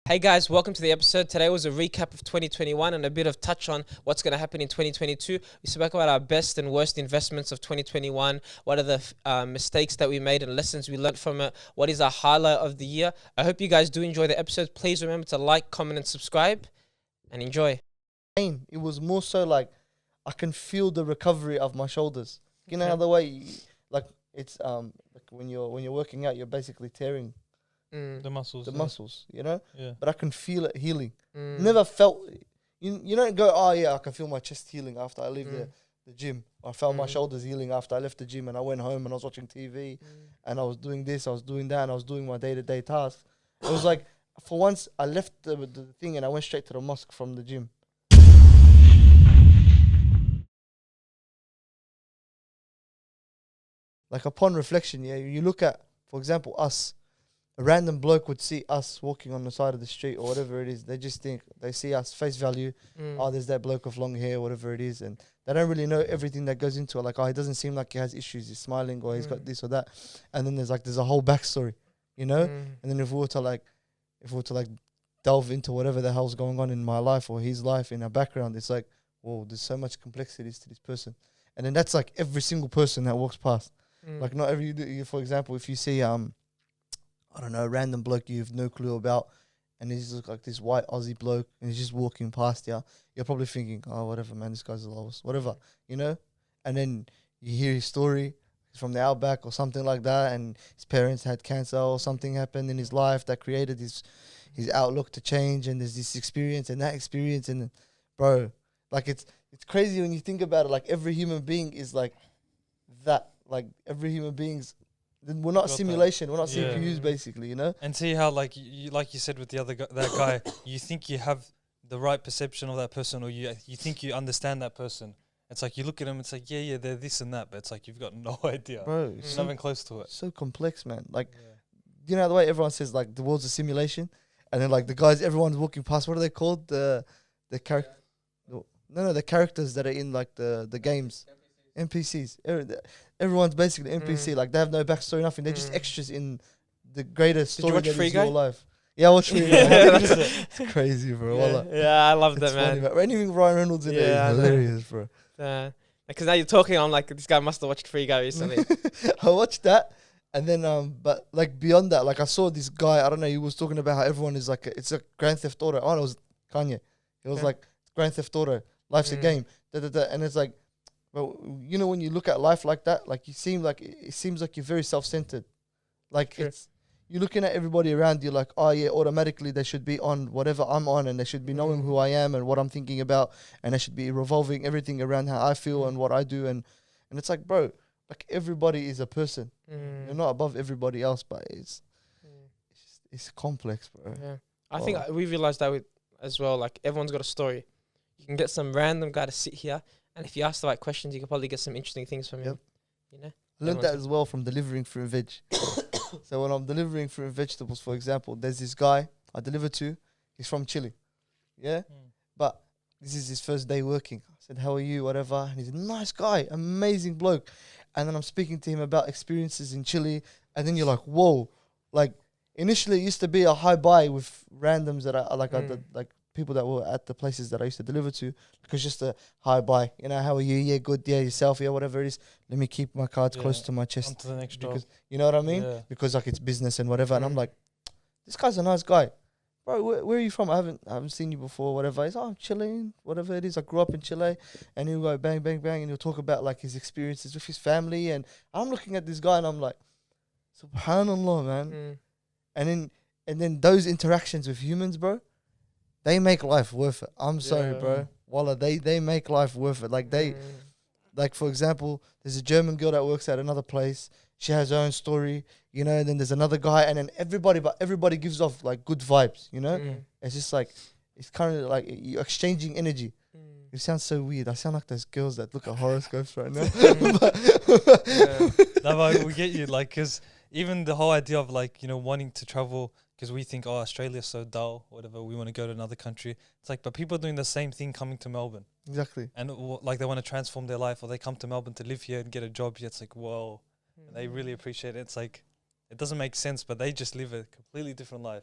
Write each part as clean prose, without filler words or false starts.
Hey guys, welcome to the episode. Today was a recap of 2021 and a bit of touch on what's going to happen in 2022. We spoke about our best and worst investments of 2021. What are the mistakes that we made and lessons we learned from it? What is our highlight of the year? I hope you guys do enjoy the episode. Please remember to like, comment, and subscribe, and enjoy. It was more so like I can feel the recovery of my shoulders. You know Okay. how the way like it's like when you're working out, you're basically tearing The muscles. the yeah. muscles, you know. Yeah. But I can feel it healing. Mm. Never felt you don't go, oh yeah, I can feel my chest healing after I leave the gym. I felt my shoulders healing after I left the gym and I went home and I was watching TV and I was doing this, I was doing that, and I was doing my day-to-day tasks. It was like for once I left the thing and I went straight to the mosque from the gym. Like upon reflection, yeah, you look at, for example, us. A random bloke would see us walking on the side of the street or whatever it is. They just think they see us face value. Oh, there's that bloke with long hair, whatever it is, and they don't really know everything that goes into it. Like, oh, he doesn't seem like he has issues. He's smiling, or he's got this or that. And then there's a whole backstory, you know. And then if we were to delve into whatever the hell's going on in my life or his life in our background, it's like, whoa, there's so much complexities to this person. And then that's like every single person that walks past. Like not every, for example, if you see I don't know, a random bloke you've no clue about, and he's look like this white Aussie bloke, and he's just walking past you, you're probably thinking, oh, whatever, man, this guy's the lowest, whatever, you know. And then you hear his story from the outback or something like that, and his parents had cancer or something happened in his life that created his outlook to change, and there's this experience and that experience, and bro, like it's crazy when you think about it. Like every human being is like that. Like every human being's. We're not simulation. We're not CPUs, basically, you know. And see how like you said with the other that guy, you think you have the right perception of that person, or you think you understand that person. It's like you look at them, it's like yeah, they're this and that, but it's like you've got no idea, Bro. It's nothing close to it. So complex, man. Like, you know the way everyone says like the world's a simulation, and then like the guys, everyone's walking past. What are they called? The character. No, the characters that are in like the games. NPCs. Everyone's basically NPC. Like they have no backstory, nothing. They're just extras in the greater story that is your life. Yeah, I watched Free Guy. It's crazy, bro. Yeah, I love that, It's man. funny, anything Ryan Reynolds in it is hilarious, bro. Because now you're talking, I'm like, this guy must have watched Free Guy recently. I watched that, and then but like beyond that, like I saw this guy. I don't know. He was talking about how everyone is like it's a Grand Theft Auto. Oh, it was Kanye. It was like Grand Theft Auto. Life's a game. And it's like. But you know when you look at life like that, like it seems like you're very self-centered. Like you're looking at everybody around you like, oh yeah, automatically they should be on whatever I'm on, and they should be knowing who I am and what I'm thinking about, and they should be revolving everything around how I feel and what I do, and it's like, bro, like everybody is a person. You're not above everybody else, but it's complex, bro. Yeah, I think we realized that as well. Like everyone's got a story. You can get some random guy to sit here. And if you ask the right questions, you can probably get some interesting things from him. You know, I learned that as well from delivering fruit and veg. So when I'm delivering fruit and vegetables, for example, there's this guy I deliver to. He's from Chile, but this is his first day working. I said, "How are you?" Whatever, and he's a nice guy, amazing bloke. And then I'm speaking to him about experiences in Chile, and then you're like, "Whoa!" Like initially, it used to be a high buy with randoms that I like people that were at the places that I used to deliver to, because just a hi, bye, you know, how are you? Yeah, good. Yeah, yourself. Yeah, whatever it is. Let me keep my cards close to my chest. On to the next because job. you know what I mean? Yeah. Because like it's business and whatever. And I'm like, this guy's a nice guy, bro. Where are you from? I haven't seen you before. Whatever. He's I'm Chilean. Whatever it is. I grew up in Chile, and he'll go bang, bang, bang, and he'll talk about like his experiences with his family. And I'm looking at this guy, and I'm like, Subhanallah, man. And then those interactions with humans, bro. They make life worth it. I'm sorry, bro. Wallah, they make life worth it. Like like for example, there's a German girl that works at another place. She has her own story, you know. And then there's another guy, and then everybody gives off like good vibes, you know. It's just like it's kind of like you're exchanging energy. It sounds so weird. I sound like those girls that look at horoscopes right now. No, but we get you, like, because even the whole idea of like wanting to travel. Because we think, oh, Australia's so dull, whatever, we want to go to another country. It's like, but people are doing the same thing coming to Melbourne. Exactly. And like they want to transform their life, or they come to Melbourne to live here and get a job here. It's like, whoa, and they really appreciate it. It's like, it doesn't make sense, but they just live a completely different life.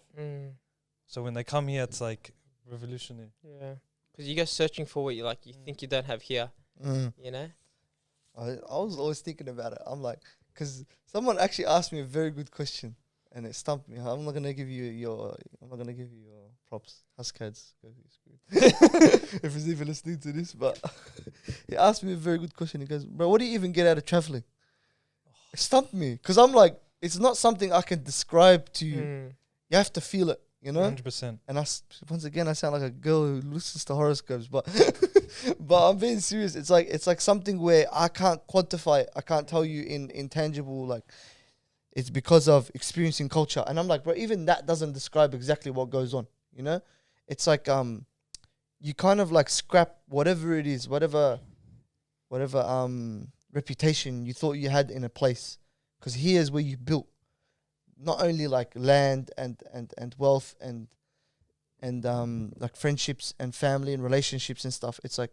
So when they come here, it's like revolutionary. Yeah. Because you go searching for what you like, you think you don't have here, you know? I was always thinking about it. I'm like, because someone actually asked me a very good question, and it stumped me. I'm not gonna give you your props. Huskids, if he's even listening to this, but he asked me a very good question. He goes, "Bro, what do you even get out of traveling?" It stumped me because I'm like, it's not something I can describe to you. You have to feel it, you know. 100%. And once again, I sound like a girl who listens to horoscopes, but but I'm being serious. It's like something where I can't quantify it. I can't tell you in tangible, like, it's because of experiencing culture. And I'm like, bro, even that doesn't describe exactly what goes on, you know? It's like you kind of like scrap whatever it is, whatever reputation you thought you had in a place, because here's where you built not only like land and wealth and like friendships and family and relationships and stuff. It's like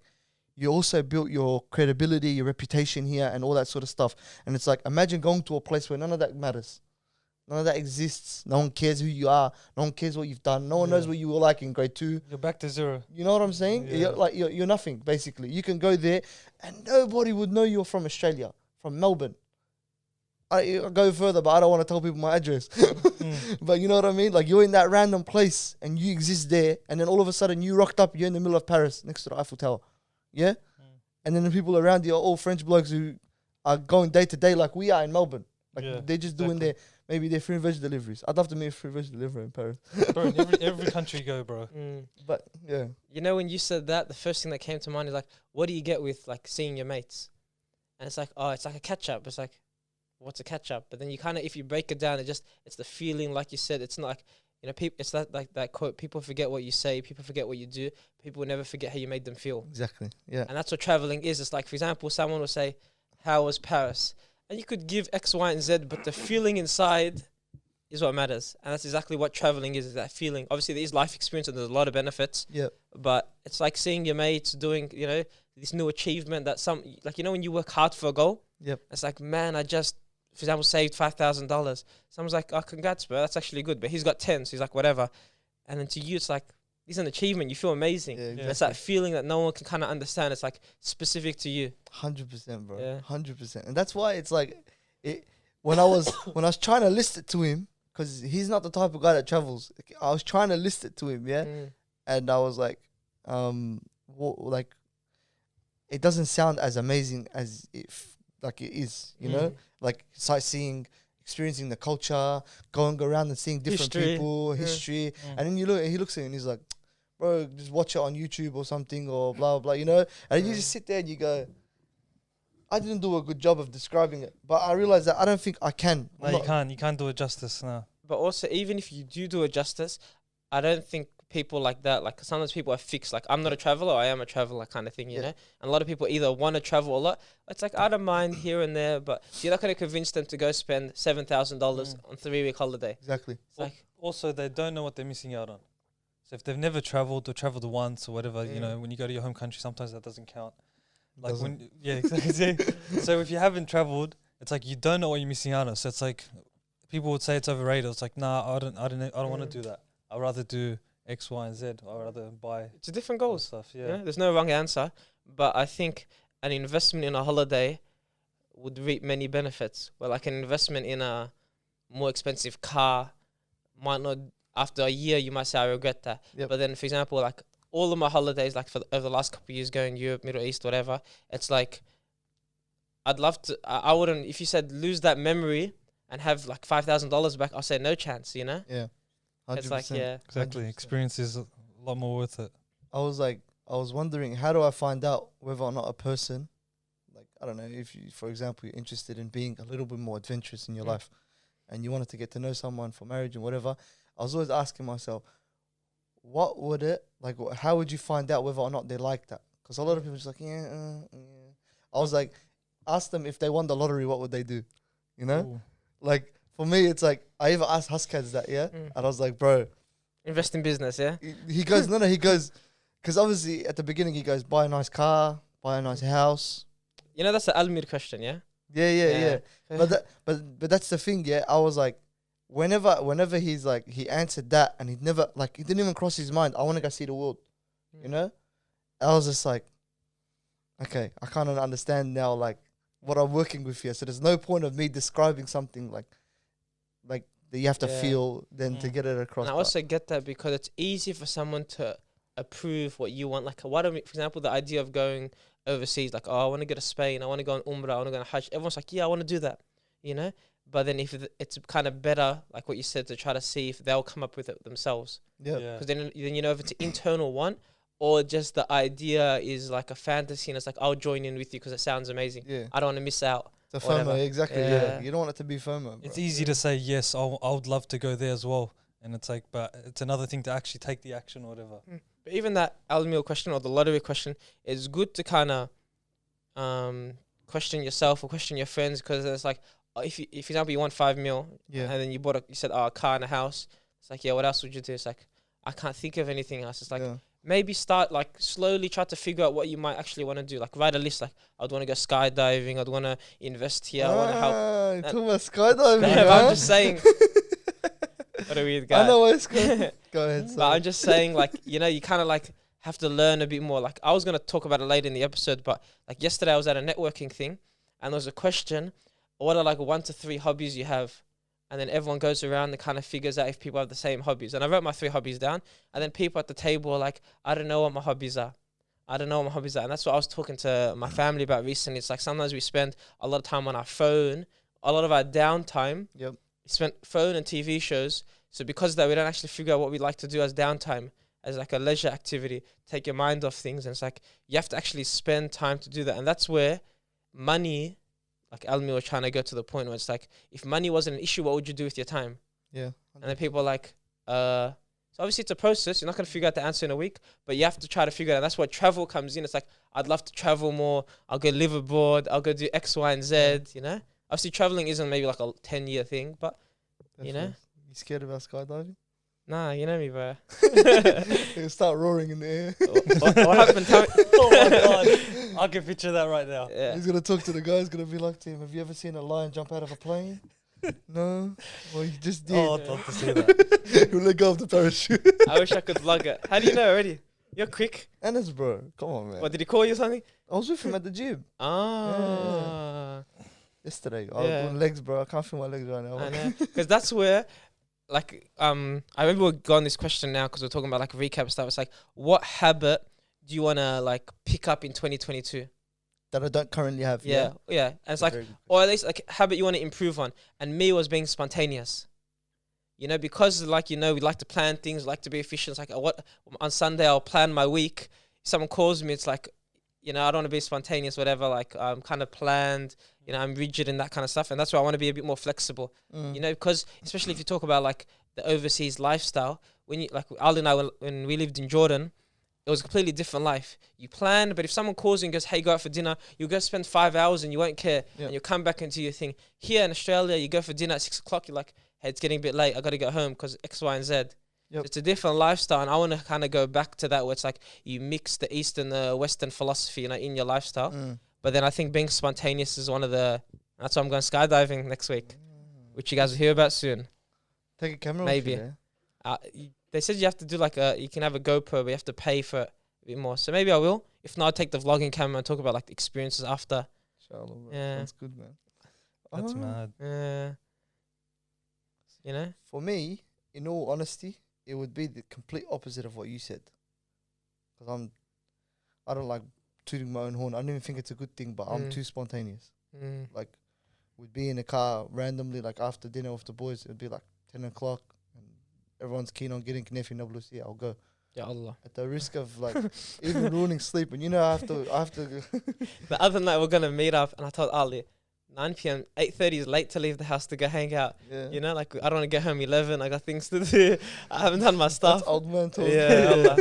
you also built your credibility, your reputation here, and all that sort of stuff. And it's like, imagine going to a place where none of that matters. None of that exists. No one cares who you are. No one cares what you've done. No one knows what you were like in grade 2. You're back to zero. You know what I'm saying? Yeah. You're nothing, basically. You can go there and nobody would know you're from Australia, from Melbourne. I go further, but I don't want to tell people my address. But you know what I mean? Like, you're in that random place and you exist there, and then all of a sudden you rocked up, you're in the middle of Paris next to the Eiffel Tower. Yeah? And then the people around you are all French blokes who are going day to day like we are in Melbourne. Like, they're just doing their free veg deliveries. I'd love to meet a free veg deliverer in Paris. Bro, in every country you go, bro. But yeah. You know, when you said that, the first thing that came to mind is like, what do you get with like seeing your mates? And it's like, oh, it's like a catch up. It's like, what's a catch up? But then you kind of, if you break it down, it's the feeling, like you said. It's not like, you know, it's that, like that quote, people forget what you say, people forget what you do, people will never forget how you made them feel. Exactly. Yeah. And that's what traveling is. It's like, for example, someone will say, how was Paris? And you could give X, Y, and Z, but the feeling inside is what matters. And that's exactly what traveling is that feeling. Obviously, there is life experience and there's a lot of benefits. Yeah. But it's like seeing your mates doing, you know, this new achievement that like, you know, when you work hard for a goal, it's like, man, I just, for example, saved $5,000. Someone's like, oh, congrats, bro, that's actually good. But he's got 10, so he's like, whatever. And then to you, it's like, it's an achievement. You feel amazing. Yeah, exactly. It's that feeling that no one can kind of understand. It's like specific to you. 100%, bro. Yeah. 100%. And that's why it's like, when I was trying to list it to him, because he's not the type of guy that travels. I was trying to list it to him, and I was like, like, it doesn't sound as amazing as like it is, you know, like sightseeing, experiencing the culture, going around and seeing different people, history, and then he looks at it and he's like, bro, just watch it on YouTube or something or blah blah, you know, and you just sit there and you go, I didn't do a good job of describing it, but I realized that I don't think I can. No, you can't do it justice, no. But also, even if you do it justice, I don't think people like that, like sometimes people are fixed, like I'm not a traveler, I am a traveler kind of thing, you know? And a lot of people either want to travel a lot. It's like, I don't mind here and there, but you're not going to convince them to go spend $7,000 on 3-week holiday. Exactly. It's like, also, they don't know what they're missing out on. So if they've never traveled or traveled once or whatever, you know, when you go to your home country, sometimes that doesn't count. Like exactly. So if you haven't traveled, it's like you don't know what you're missing out on. So it's like people would say it's overrated. It's like, nah, I don't want to do that. I'd rather do X, Y, and Z. I'd rather buy. It's a different goals. Stuff. Yeah. There's no wrong answer, but I think an investment in a holiday would reap many benefits. Well, like an investment in a more expensive car might not. After a year, you might say, I regret that. But then, for example, like all of my holidays, like over the last couple of years, going Europe, Middle East, whatever, it's like, I'd love to, I wouldn't, if you said lose that memory and have like $5,000 back, I'll say no chance, you know? Yeah. 100%. It's like, Exactly. 100%. Experience is a lot more worth it. I was wondering, how do I find out whether or not a person, like, I don't know, if you, for example, you're interested in being a little bit more adventurous in your life and you wanted to get to know someone for marriage and whatever, I was always asking myself, what would it, like, how would you find out whether or not they like that? Because a lot of people are just like, I was like, ask them if they won the lottery, what would they do? You know? Ooh. Like, for me, it's like, I even asked Huskaz that, and I was like, bro. Invest in business, yeah? He goes, no, he goes, because obviously at the beginning he goes, buy a nice car, buy a nice house. You know, that's the Almir question, yeah? Yeah. But that's the thing, I was like, whenever he's like, he answered that and he didn't even cross his mind, I want to go see the world, you know? I was just like, okay, I kind of understand now, like, what I'm working with here. So there's no point of me describing something like that you have to feel then to get it across. And I also get that because it's easy for someone to approve what you want. Like, for example, the idea of going overseas, like, oh, I want to go to Spain, I want to go on Umrah, I want to go on Hajj. Everyone's like, yeah, I want to do that, you know? But then if it's kind of better, like what you said, to try to see if they'll come up with it themselves. Yeah. Because then you know if it's an internal one or just the idea is like a fantasy and it's like, I'll join in with you because it sounds amazing. Yeah. I don't want to miss out. The whatever. FOMO, exactly. Yeah. You don't want it to be FOMO, bro. It's easy to say, yes, I would love to go there as well. And it's like, but it's another thing to actually take the action or whatever. But even that Al-Meal question or the lottery question, it's good to kind of question yourself or question your friends, because it's like, if for example, you won 5 mil, and then you said, a car and a house. It's like, yeah, what else would you do? It's like, I can't think of anything else. It's like, maybe start like slowly try to figure out what you might actually want to do. Like write a list. Like I'd want to go skydiving. I'd want to invest here. I want to help. Talking about skydiving. I'm just saying. What a weird guy. I know where it's going. Go ahead. But I'm just saying, like, you kind of like have to learn a bit more. Like I was gonna talk about it later in the episode, but like yesterday I was at a networking thing, and there was a question: what are like 1 to 3 hobbies you have? And then everyone goes around and kind of figures out if people have the same hobbies. And I wrote my 3 hobbies down. And then people at the table were like, I don't know what my hobbies are. And that's what I was talking to my family about recently. It's like sometimes we spend a lot of time on our phone. A lot of our downtime, we spent phone and TV shows. So because of that, we don't actually figure out what we like to do as downtime, as like a leisure activity, take your mind off things. And it's like, you have to actually spend time to do that. And that's where money... Like Almi was trying to go to the point where it's like, if money wasn't an issue, what would you do with your time? Yeah. And then people are like, so obviously it's a process. You're not going to figure out the answer in a week, but you have to try to figure it out. That's where travel comes in. It's like, I'd love to travel more. I'll go live abroad. I'll go do X, Y, and Z, you know? Obviously traveling isn't maybe like a 10-year thing, but, you know? You scared about skydiving? Nah, you know me, bro. It'll start roaring in the air. What happened? Oh my God. I can picture that right now. Yeah. He's going to talk to the guy. He's going to be like to him, have you ever seen a lion jump out of a plane? No? Well, you just did. Oh, I'd love to see that. He'll let go of the parachute. I wish I could vlog it. How do you know already? You're quick. Ennis, bro. Come on, man. What, did he call you something? I was with him at the gym. Yesterday. I was doing legs, bro. I can't feel my legs right now. I know. Because that's where... Like, I remember we're going this question now because we're talking about like recap stuff. It's like, what habit do you want to like pick up in 2022? That I don't currently have. Yeah. And it's like, or at least like habit you want to improve on. And me was being spontaneous. You know, because like, we like to plan things, like to be efficient. It's like, on Sunday I'll plan my week. If someone calls me, it's like, I don't want to be spontaneous, whatever. Like, I'm kind of planned. I'm rigid and that kind of stuff. And that's why I want to be a bit more flexible, because especially if you talk about like the overseas lifestyle, when you like Ali and I, when we lived in Jordan, it was a completely different life. You planned, but if someone calls you and goes, hey, go out for dinner, you'll go spend 5 hours and you won't care. And you'll come back into your thing. Here in Australia, you go for dinner at 6 o'clock. You're like, hey, it's getting a bit late. I got to go home because X, Y, and Z. So it's a different lifestyle. And I want to kind of go back to that where it's like you mix the East and the Western philosophy, in your lifestyle. But then I think being spontaneous is one of the... That's why I'm going skydiving next week, which you guys will hear about soon. Take a camera maybe. With you, They said you have to do like you can have a GoPro, but you have to pay for it a bit more. So maybe I will. If not, I'll take the vlogging camera and talk about like the experiences after. Inshallah, bro. Yeah. That's good, man. That's mad. For me, in all honesty, it would be the complete opposite of what you said. Because I don't like tooting my own horn. I don't even think it's a good thing, but I'm too spontaneous. Like, we'd be in a car randomly, like after dinner with the boys, it'd be like 10 o'clock, and everyone's keen on getting Knefi and WC, I'll go. Ya Allah. At the risk of like even ruining sleep, and I have to. The other night we're gonna meet up, and I told Ali, 9 p.m. 8:30 is late to leave the house to go hang out. Yeah. Like I don't want to get home 11. I got things to do. I haven't done my stuff. That's old man talk. Yeah, Allah.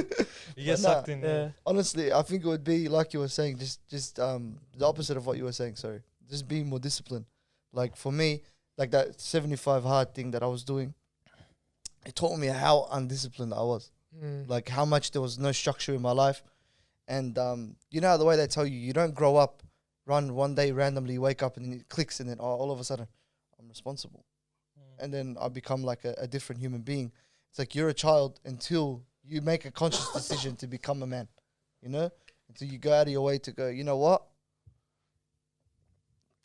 You get sucked in. Yeah. Honestly, I think it would be like you were saying, just the opposite of what you were saying. Sorry, just being more disciplined. Like for me, like that 75 hard thing that I was doing, it taught me how undisciplined I was. Like how much there was no structure in my life. And the way they tell you don't grow up, run one day randomly, wake up and then it clicks, and then all of a sudden I'm responsible. and then I become like a different human being. It's like you're a child until you make a conscious decision to become a man, you know? Until you go out of your way to go, you know what?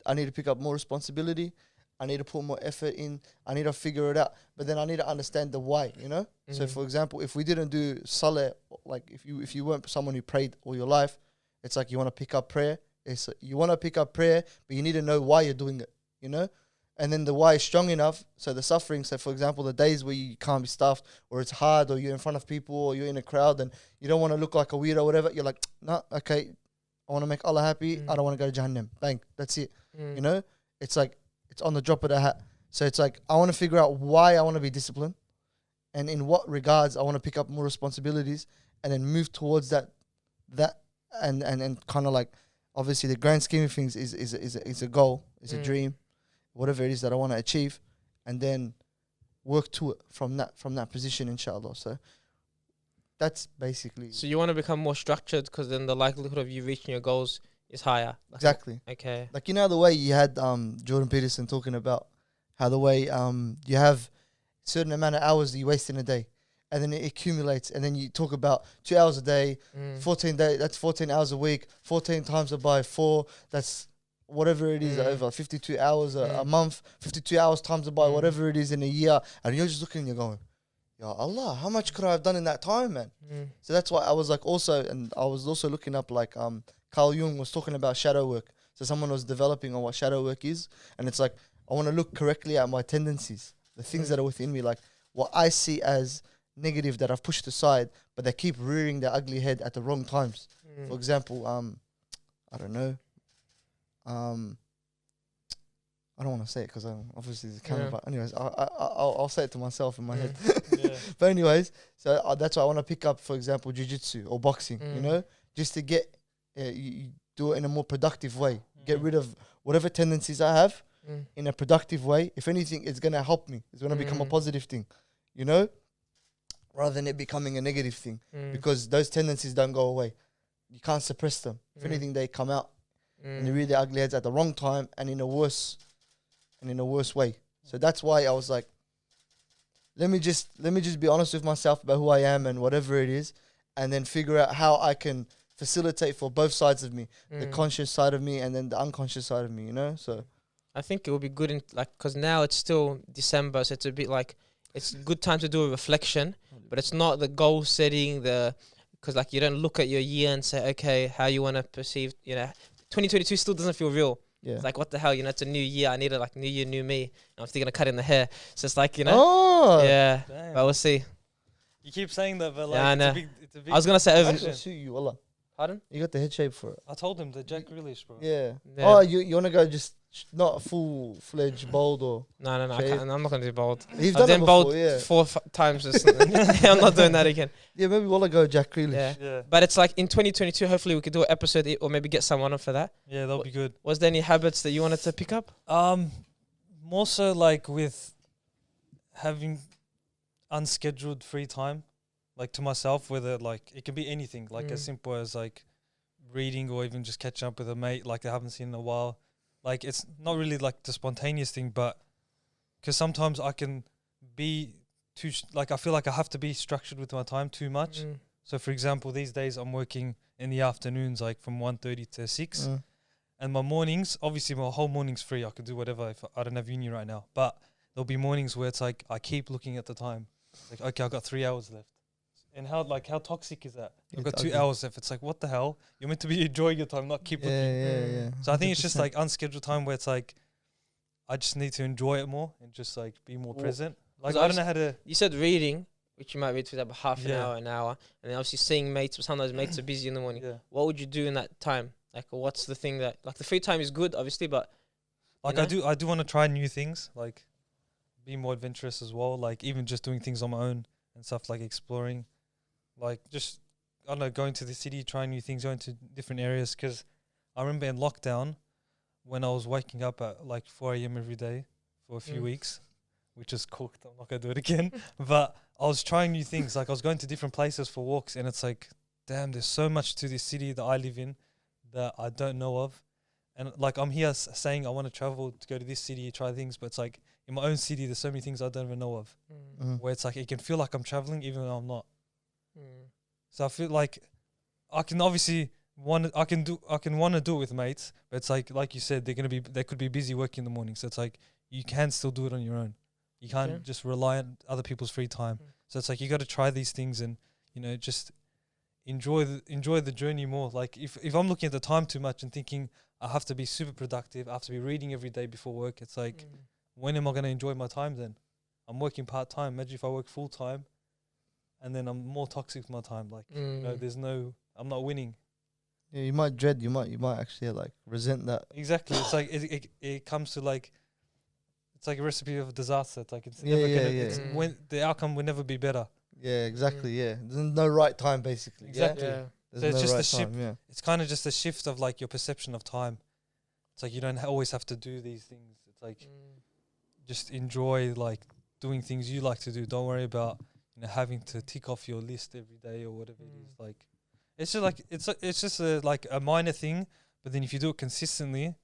I need to pick up more responsibility. I need to put more effort in. I need to figure it out. But then I need to understand the why, you know? So for example, if we didn't do salah, like if you weren't someone who prayed all your life, it's like you want to pick up prayer. You want to pick up prayer, but you need to know why you're doing it, you know? And then the why is strong enough. So the suffering, so for example, the days where you can't be stuffed or it's hard or you're in front of people or you're in a crowd and you don't want to look like a weirdo or whatever, you're like, nah, okay, I want to make Allah happy. I don't want to go to Jahannam. Bang, that's it. You know? It's like, it's on the drop of the hat. So it's like, I want to figure out why I want to be disciplined and in what regards I want to pick up more responsibilities and then move towards that and kind of like, obviously the grand scheme of things is a goal, is a dream, whatever it is that I want to achieve, and then work to it from that position, inshallah. So that's basically. So you want to become more structured because then the likelihood of you reaching your goals is higher. Like exactly. Okay. Like, you know, the way you had Jordan Peterson talking about how the way you have certain amount of hours that you waste in a day, and then it accumulates, and then you talk about 2 hours a day, 14 days, that's 14 hours a week, 14 times by 4, that's whatever it is, over 52 hours a month, 52 hours times by whatever it is in a year, and you're just looking and you're going, Ya Allah, how much could I have done in that time, man? So that's why I was like also, and I was also looking up like Carl Jung was talking about shadow work. So someone was developing on what shadow work is, and it's like, I want to look correctly at my tendencies, the things that are within me, like what I see as negative that I've pushed aside, but they keep rearing their ugly head at the wrong times. For example, I don't know, I don't want to say it because obviously the camera. But anyways, I'll say it to myself in my head. But anyways, so that's why I want to pick up, for example, jiu-jitsu or boxing. You know, just to get you do it in a more productive way. Get rid of whatever tendencies I have in a productive way. If anything, it's gonna help me. It's gonna become a positive thing. You know, rather than it becoming a negative thing, because those tendencies don't go away. You can't suppress them. If anything, they come out and they rear their ugly heads at the wrong time and in a worse way. So that's why I was like, let me just be honest with myself about who I am and whatever it is, and then figure out how I can facilitate for both sides of me, the conscious side of me and then the unconscious side of me, you know? So I think it would be good in like, because now it's still December, so it's a bit like, it's a good time to do a reflection, but it's not the goal setting, because like you don't look at your year and say, okay, how you want to perceive, you know, 2022 still doesn't feel real. yeah. It's like, what the hell, you know, it's a new year. I need a like new year, new me. And I'm still going to cut in the hair. So it's like, you know, yeah, Damn. but we'll see. You keep saying that, but like, Yeah, I know. it's a big. I was going to say over. Actually suit you, wallah. Pardon? You got the head shape for it. I told him the Jack Grealish, bro. Yeah. Yeah. Oh, you want to go just not a full-fledged bald or... No, I shave? can't, I'm not going to do bald. You've I've done it done before, bald yeah. 4 times. I'm not doing that again. Yeah, maybe wallah go Jack Grealish. Yeah. Yeah, But it's like in 2022, hopefully we could do an episode or maybe get someone on for that. yeah, that'll be good. Was there any habits that you wanted to pick up? More so like with having unscheduled free time, like to myself, whether like it can be anything, like as simple as like reading or even just catching up with a mate like I haven't seen in a while. Like it's not really like the spontaneous thing, but because sometimes I can be too like I feel like I have to be structured with my time too much. So for example, these days I'm working in the afternoons, like from 1:30 to 6. And my mornings, obviously my whole morning's free. I could do whatever if I don't have uni right now. But there'll be mornings where it's like I keep looking at the time. Like, okay, I've got 3 hours left. And how toxic is that? I've got 2 hours left. It's like, what the hell? You're meant to be enjoying your time, not keep looking. Yeah. So I think it's just like unscheduled time where it's like I just need to enjoy it more and just like be more present. Like I don't know how to... You said reading, which you might read for about half an hour, an hour. And then obviously seeing mates, but sometimes mates are busy in the morning. Yeah. What would you do in that time? Like, what's the thing that... Like, the free time is good, obviously, but... Like I do want to try new things, like be more adventurous as well. Like even just doing things on my own and stuff, like exploring. Like just, I don't know, going to the city, trying new things, going to different areas. Because I remember in lockdown when I was waking up at like 4 a.m. every day for a few weeks, which is cooked. I'm not going to do it again. But I was trying new things. Like I was going to different places for walks, and it's like, damn, there's so much to this city that I live in that I don't know of. And like I'm here saying I want to travel to go to this city, try things. But it's like in my own city, there's so many things I don't even know of. Where it's like it can feel like I'm traveling even though I'm not. So I feel like I can obviously want to do it with mates, but it's like you said, they could be busy working in the morning. So it's like you can still do it on your own. You can't just rely on other people's free time. So it's like you got to try these things and just enjoy the journey more. Like if I'm looking at the time too much and thinking I have to be super productive, I have to be reading every day before work, it's like when am I going to enjoy my time then? I'm working part time. Imagine if I work full time, and then I'm more toxic with my time. Like I'm not winning. Yeah, you might dread. You might actually like resent that. Exactly. It's like it comes to like it's like a recipe of disaster. It's like it's when the outcome will never be better. Yeah, exactly. Yeah, there's no right time basically. Exactly. Yeah? So There's it's just right a shift. time, yeah. It's kind of just a shift of like your perception of time. It's like you don't always have to do these things. It's like just enjoy like doing things you like to do. Don't worry about having to tick off your list every day or whatever it is. Like it's just like it's just like a minor thing, but then if you do it consistently,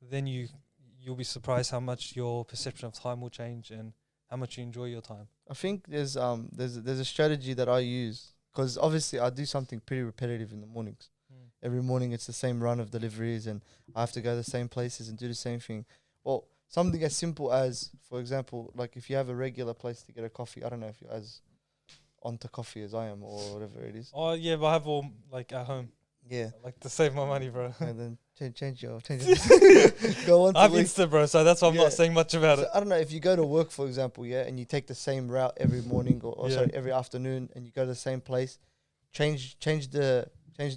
then you'll be surprised how much your perception of time will change and how much you enjoy your time. I think there's a strategy that I use because obviously I do something pretty repetitive in the mornings. Every morning it's the same run of deliveries and I have to go the same places and do the same thing. Well, something as simple as, for example, like if you have a regular place to get a coffee, I don't know if you're as onto coffee as I am or whatever it is. Oh yeah, but I have all like at home. Yeah. I like to save my money, bro. And then change your go on to I've link. Insta, bro, so that's why I'm not saying much about it. I don't know if you go to work, for example, and you take the same route every morning or sorry, every afternoon, and you go to the same place, change the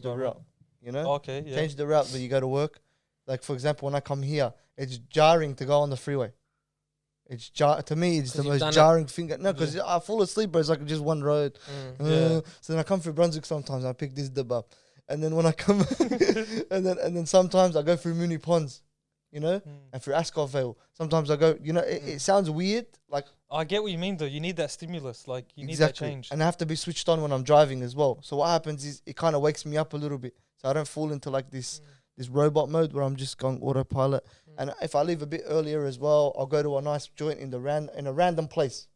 route. Okay, yeah. Change the route that you go to work. Like for example, when I come here, it's jarring to go on the freeway. It's to me, it's the most jarring thing. No, because I fall asleep, but it's like just one road. So then I come through Brunswick sometimes. I pick this dip up, and then when I come, and then sometimes I go through Mooney Ponds, and through Ascot Vale. Sometimes I go. It sounds weird. Like I get what you mean, though. You need that stimulus. Like you need that change, and I have to be switched on when I'm driving as well. So what happens is it kind of wakes me up a little bit, so I don't fall into like this robot mode where I'm just going autopilot. And if I leave a bit earlier as well, I'll go to a nice joint in a random place,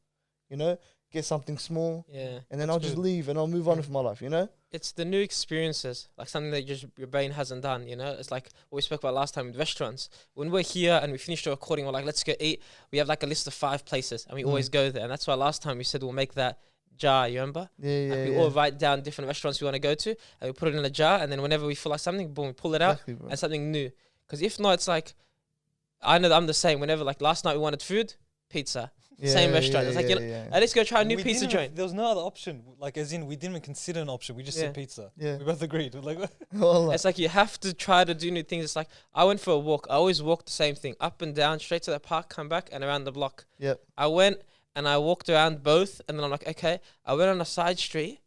get something small, and then I'll just leave and I'll move on with my life, It's the new experiences, like something that your brain hasn't done, It's like what we spoke about last time with restaurants. When we're here and we finish the recording, we're like, let's go eat. We have like a list of 5 places and we always go there. And that's why last time we said we'll make that jar, you remember? We all write down different restaurants we want to go to and we put it in a jar, and then whenever we feel like something, boom, we pull it out and something new. Because if not, it's like, I know that I'm the same. Whenever, like last night we wanted food, pizza. Same restaurant. It's like, let's go try a new pizza joint. There was no other option. Like, as in, we didn't even consider an option. We just said pizza. Yeah. We both agreed. We're like, it's like you have to try to do new things. It's like, I went for a walk. I always walk the same thing. Up and down, straight to the park, come back, and around the block. Yep. I went and I walked around both, and then I'm like, okay. I went on a side street.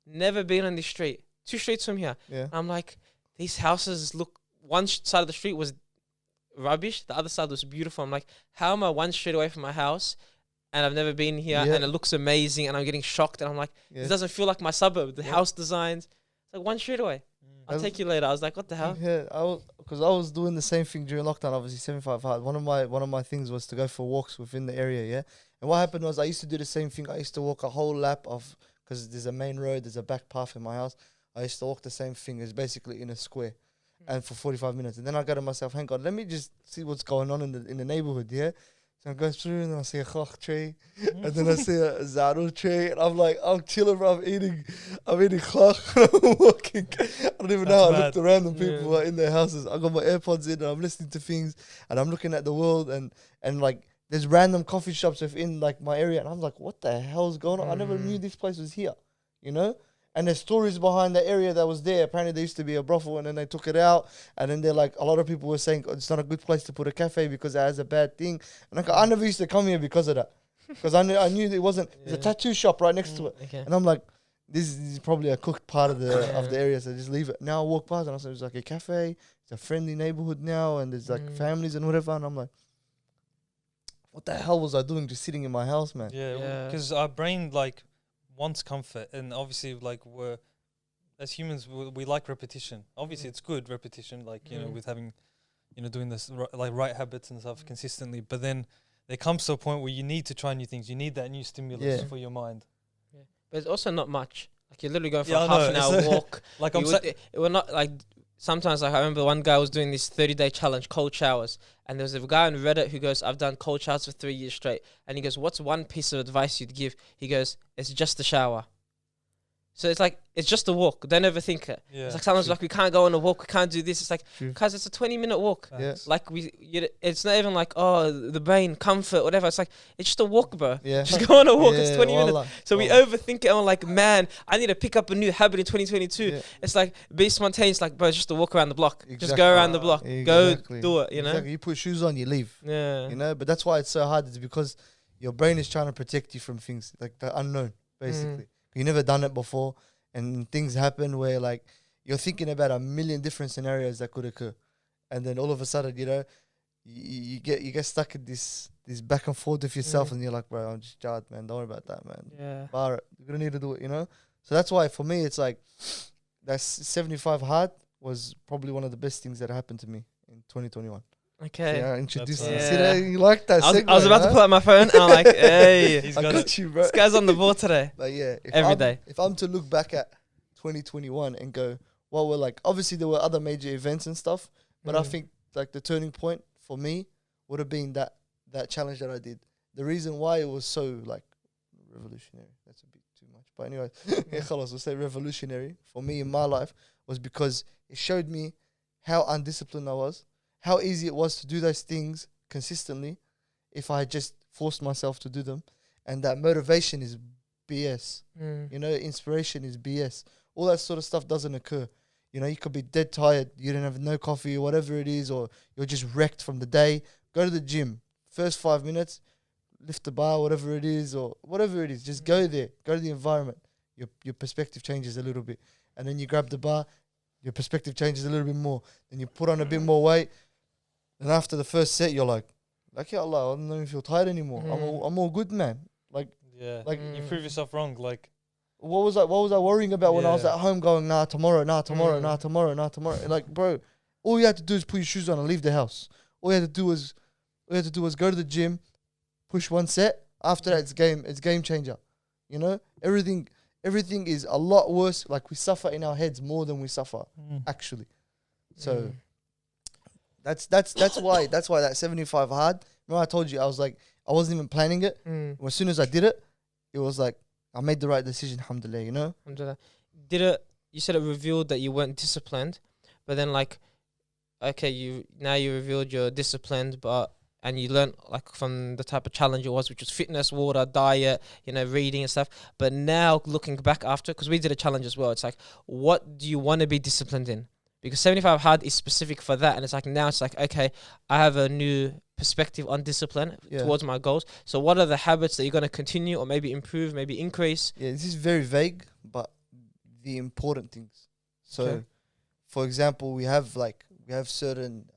Never been on this street. 2 streets from here. Yeah. I'm like, these houses look, one side of the street was rubbish. The other side was beautiful. I'm like, how am I 1 street away from my house and I've never been here and it looks amazing and I'm getting shocked and I'm like, this doesn't feel like my suburb. The house designs, it's like 1 street away. I'll take you later. I was like, what the hell? Yeah, because I was doing the same thing during lockdown. Obviously, 75 hard. One of my things was to go for walks within the area. Yeah, and what happened was I used to do the same thing. I used to walk a whole lap of, because there's a main road, there's a back path in my house. I used to walk the same thing. It's basically in a square. And for 45 minutes. And then I go to myself, hang on, let me just see what's going on in the neighborhood, yeah? So I go through and then I see a khakh tree. And then I see a zaru tree. And I'm like, I'm chilling, bro. I'm eating khakh. I'm walking. I don't even know how I looked around and people are in their houses. I got my AirPods in and I'm listening to things. And I'm looking at the world and like, there's random coffee shops within like my area. And I'm like, what the hell's going on? I never knew this place was here, And there's stories behind the area that was there. Apparently there used to be a brothel and then they took it out. And then they're like, a lot of people were saying, it's not a good place to put a cafe because it has a bad thing. And I never used to come here because of that. Because I knew it wasn't, there's a tattoo shop right next to it. Okay. And I'm like, this is probably a cooked part of the area, so just leave it. Now I walk past and I said, it's like a cafe. It's a friendly neighborhood now and there's like families and whatever. And I'm like, what the hell was I doing just sitting in my house, man? Yeah, because our brain like wants comfort, and obviously like we're as humans we like repetition. Obviously it's good repetition, like with having doing this right habits and stuff consistently, but then there comes to a point where you need to try new things. You need that new stimulus Yeah. for your mind. But it's also not much. Like you're literally going for Yeah, I a half know, an it's hour walk. Like You I'm would- saying, it will not like sometimes. Like I remember one guy was doing this 30-day challenge, cold showers, and there was a guy on Reddit who goes, "I've done cold showers for 3 years straight," and he goes, "What's one piece of advice you'd give?" He goes, "It's just a shower." So it's like it's just a walk. Don't overthink it. yeah, It's like sometimes true. like we can't go on a walk, we can't do this. It's like True. guys, it's a 20-minute walk. facts. Like it's not even like the brain comfort whatever. It's like it's just a walk, bro. Yeah. Just go on a walk. It's Yeah, 20 minutes. wallah. So we Wallah. overthink it. And we're like, man, I need to pick up a new habit in 2022. Yeah. It's like be spontaneous. Like, bro, it's just a walk around the block. Just Exactly. go around the block. Exactly. Go do it. You know. Exactly. You put shoes on, you leave. Yeah. You know, but that's why it's so hard. It's because your brain is trying to protect you from things like the unknown, basically. You never done it before, and things happen where like you're thinking about a million different scenarios that could occur, and then all of a sudden, you know, you get stuck in this back and forth with yourself, and you're like, bro, I'm just jarred, man. Don't worry about that, man. Yeah. Bar it. You're gonna need to do it, you know. So that's why for me, it's like that 75 hard was probably one of the best things that happened to me in 2021. Okay. Yeah, introduced That's you. nice. See that? You like that? I was about to huh? pull out my phone, and I'm like, hey, He's I got got it. you, bro. this guy's on the ball today. But yeah, Every day. if I'm to look back at 2021 and go, well, we're like, obviously there were other major events and stuff, but I Mm. think like the turning point for me would have been that challenge that I did. The reason why it was so like revolutionary, that's a bit too much. But anyway, yeah, khalas, we'll say revolutionary for me in my life was because it showed me how undisciplined I was, how easy it was to do those things consistently if I had just forced myself to do them. And that motivation is BS. Mm. You know, inspiration is BS. All that sort of stuff doesn't occur. You know, you could be dead tired, you don't have no coffee or whatever it is, or you're just wrecked from the day. Go to the gym. First 5 minutes, lift the bar, whatever it is, or whatever it is. Just go there. Go to the environment. Your perspective changes a little bit. And then you grab the bar, your perspective changes a little bit more. Then you put on a bit more weight. And after the first set, you're like, ya Allah, I don't even feel tired anymore. I'm all good, man. Yeah, Like- you prove yourself wrong. Like, What was I worrying about when I was Yeah. at home going, nah, tomorrow. Mm. Like, bro, all you had to do is put your shoes on and leave the house. All you had to do was go to the gym, push one set. After that, it's game changer. You know? Everything is a lot worse. Like we suffer in our heads more than we suffer, actually. So Mm. that's why that 75 hard. Remember I told you I was like, I wasn't even planning it. Mm. As soon as I did it, it was like I made the right decision, alhamdulillah, you know? Alhamdulillah. Did it? You said it revealed that you weren't disciplined, but then like, okay, you revealed you're disciplined, and you learned like from the type of challenge it was, which was fitness, water, diet, you know, reading and stuff. But now looking back after, because we did a challenge as well, it's like, what do you want to be disciplined in? Because 75 hard is specific for that, and it's like now it's like, okay, I have a new perspective on discipline Yeah. towards my goals. So what are the habits that you're going to continue or maybe improve, maybe increase? Yeah, this is very vague, but the important things. So, Okay. for example, we have certain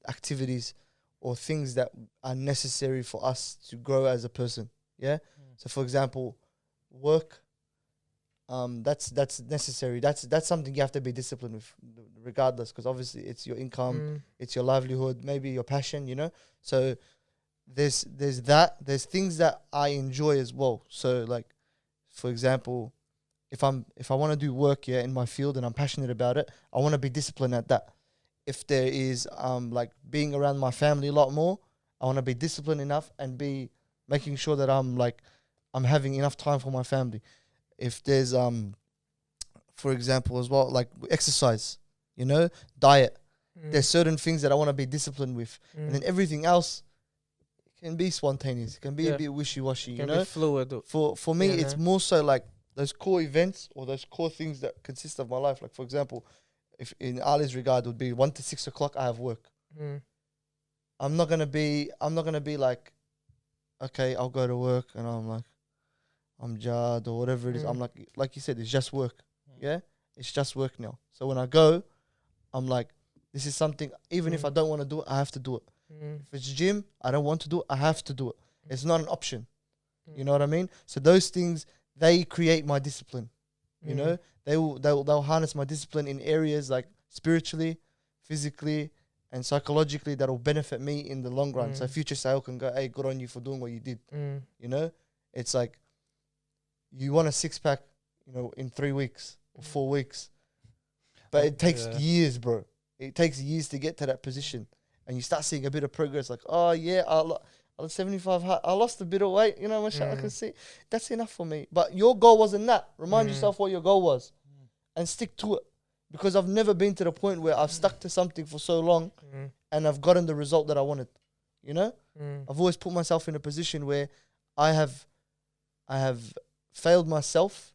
activities or things that are necessary for us to grow as a person. Yeah. So, for example, work. That's necessary. That's something you have to be disciplined with, regardless, because obviously it's your income, Mm. it's your livelihood, maybe your passion. You know. So there's things that I enjoy as well. So like, for example, if I want to do work in my field and I'm passionate about it, I want to be disciplined at that. If there is like being around my family a lot more, I want to be disciplined enough and be making sure that I'm having enough time for my family. If there's for example as well, like exercise, you know, diet. There's certain things that I want to be disciplined with, and then everything else can be spontaneous. It can be Yeah. a bit wishy-washy, you Can know. be fluid. For me, Yeah, it's no. more so like those core events or those core things that consist of my life. Like for example, if in Ali's regard would be 1 to 6 o'clock, I have work. Mm. I'm not gonna be like, okay, I'll go to work and I'm like, I'm jarred or whatever it is. I'm like you said, it's just work. Yeah, it's just work now. So when I go, I'm like, this is something. Even if I don't want to do it, I have to do it. If it's gym, I don't want to do it, I have to do it. It's not an option. You know what I mean? So those things, they create my discipline. You know, they'll harness my discipline in areas like spiritually, physically, and psychologically that'll benefit me in the long run. So Mm. future sale can go, hey, good on you for doing what you did. Mm. You know, it's like you want a 6-pack, you know, in 3 weeks or 4 weeks, but it takes Yeah. years, bro. It takes years to get to that position, and you start seeing a bit of progress. Like, oh yeah, I lost 75. I lost a bit of weight. You know, mashallah, I can see that's enough for me. But your goal wasn't that. Remind yourself what your goal was, and stick to it. Because I've never been to the point where I've stuck to something for so long Mm. and I've gotten the result that I wanted. You know, Mm. I've always put myself in a position where I have failed myself,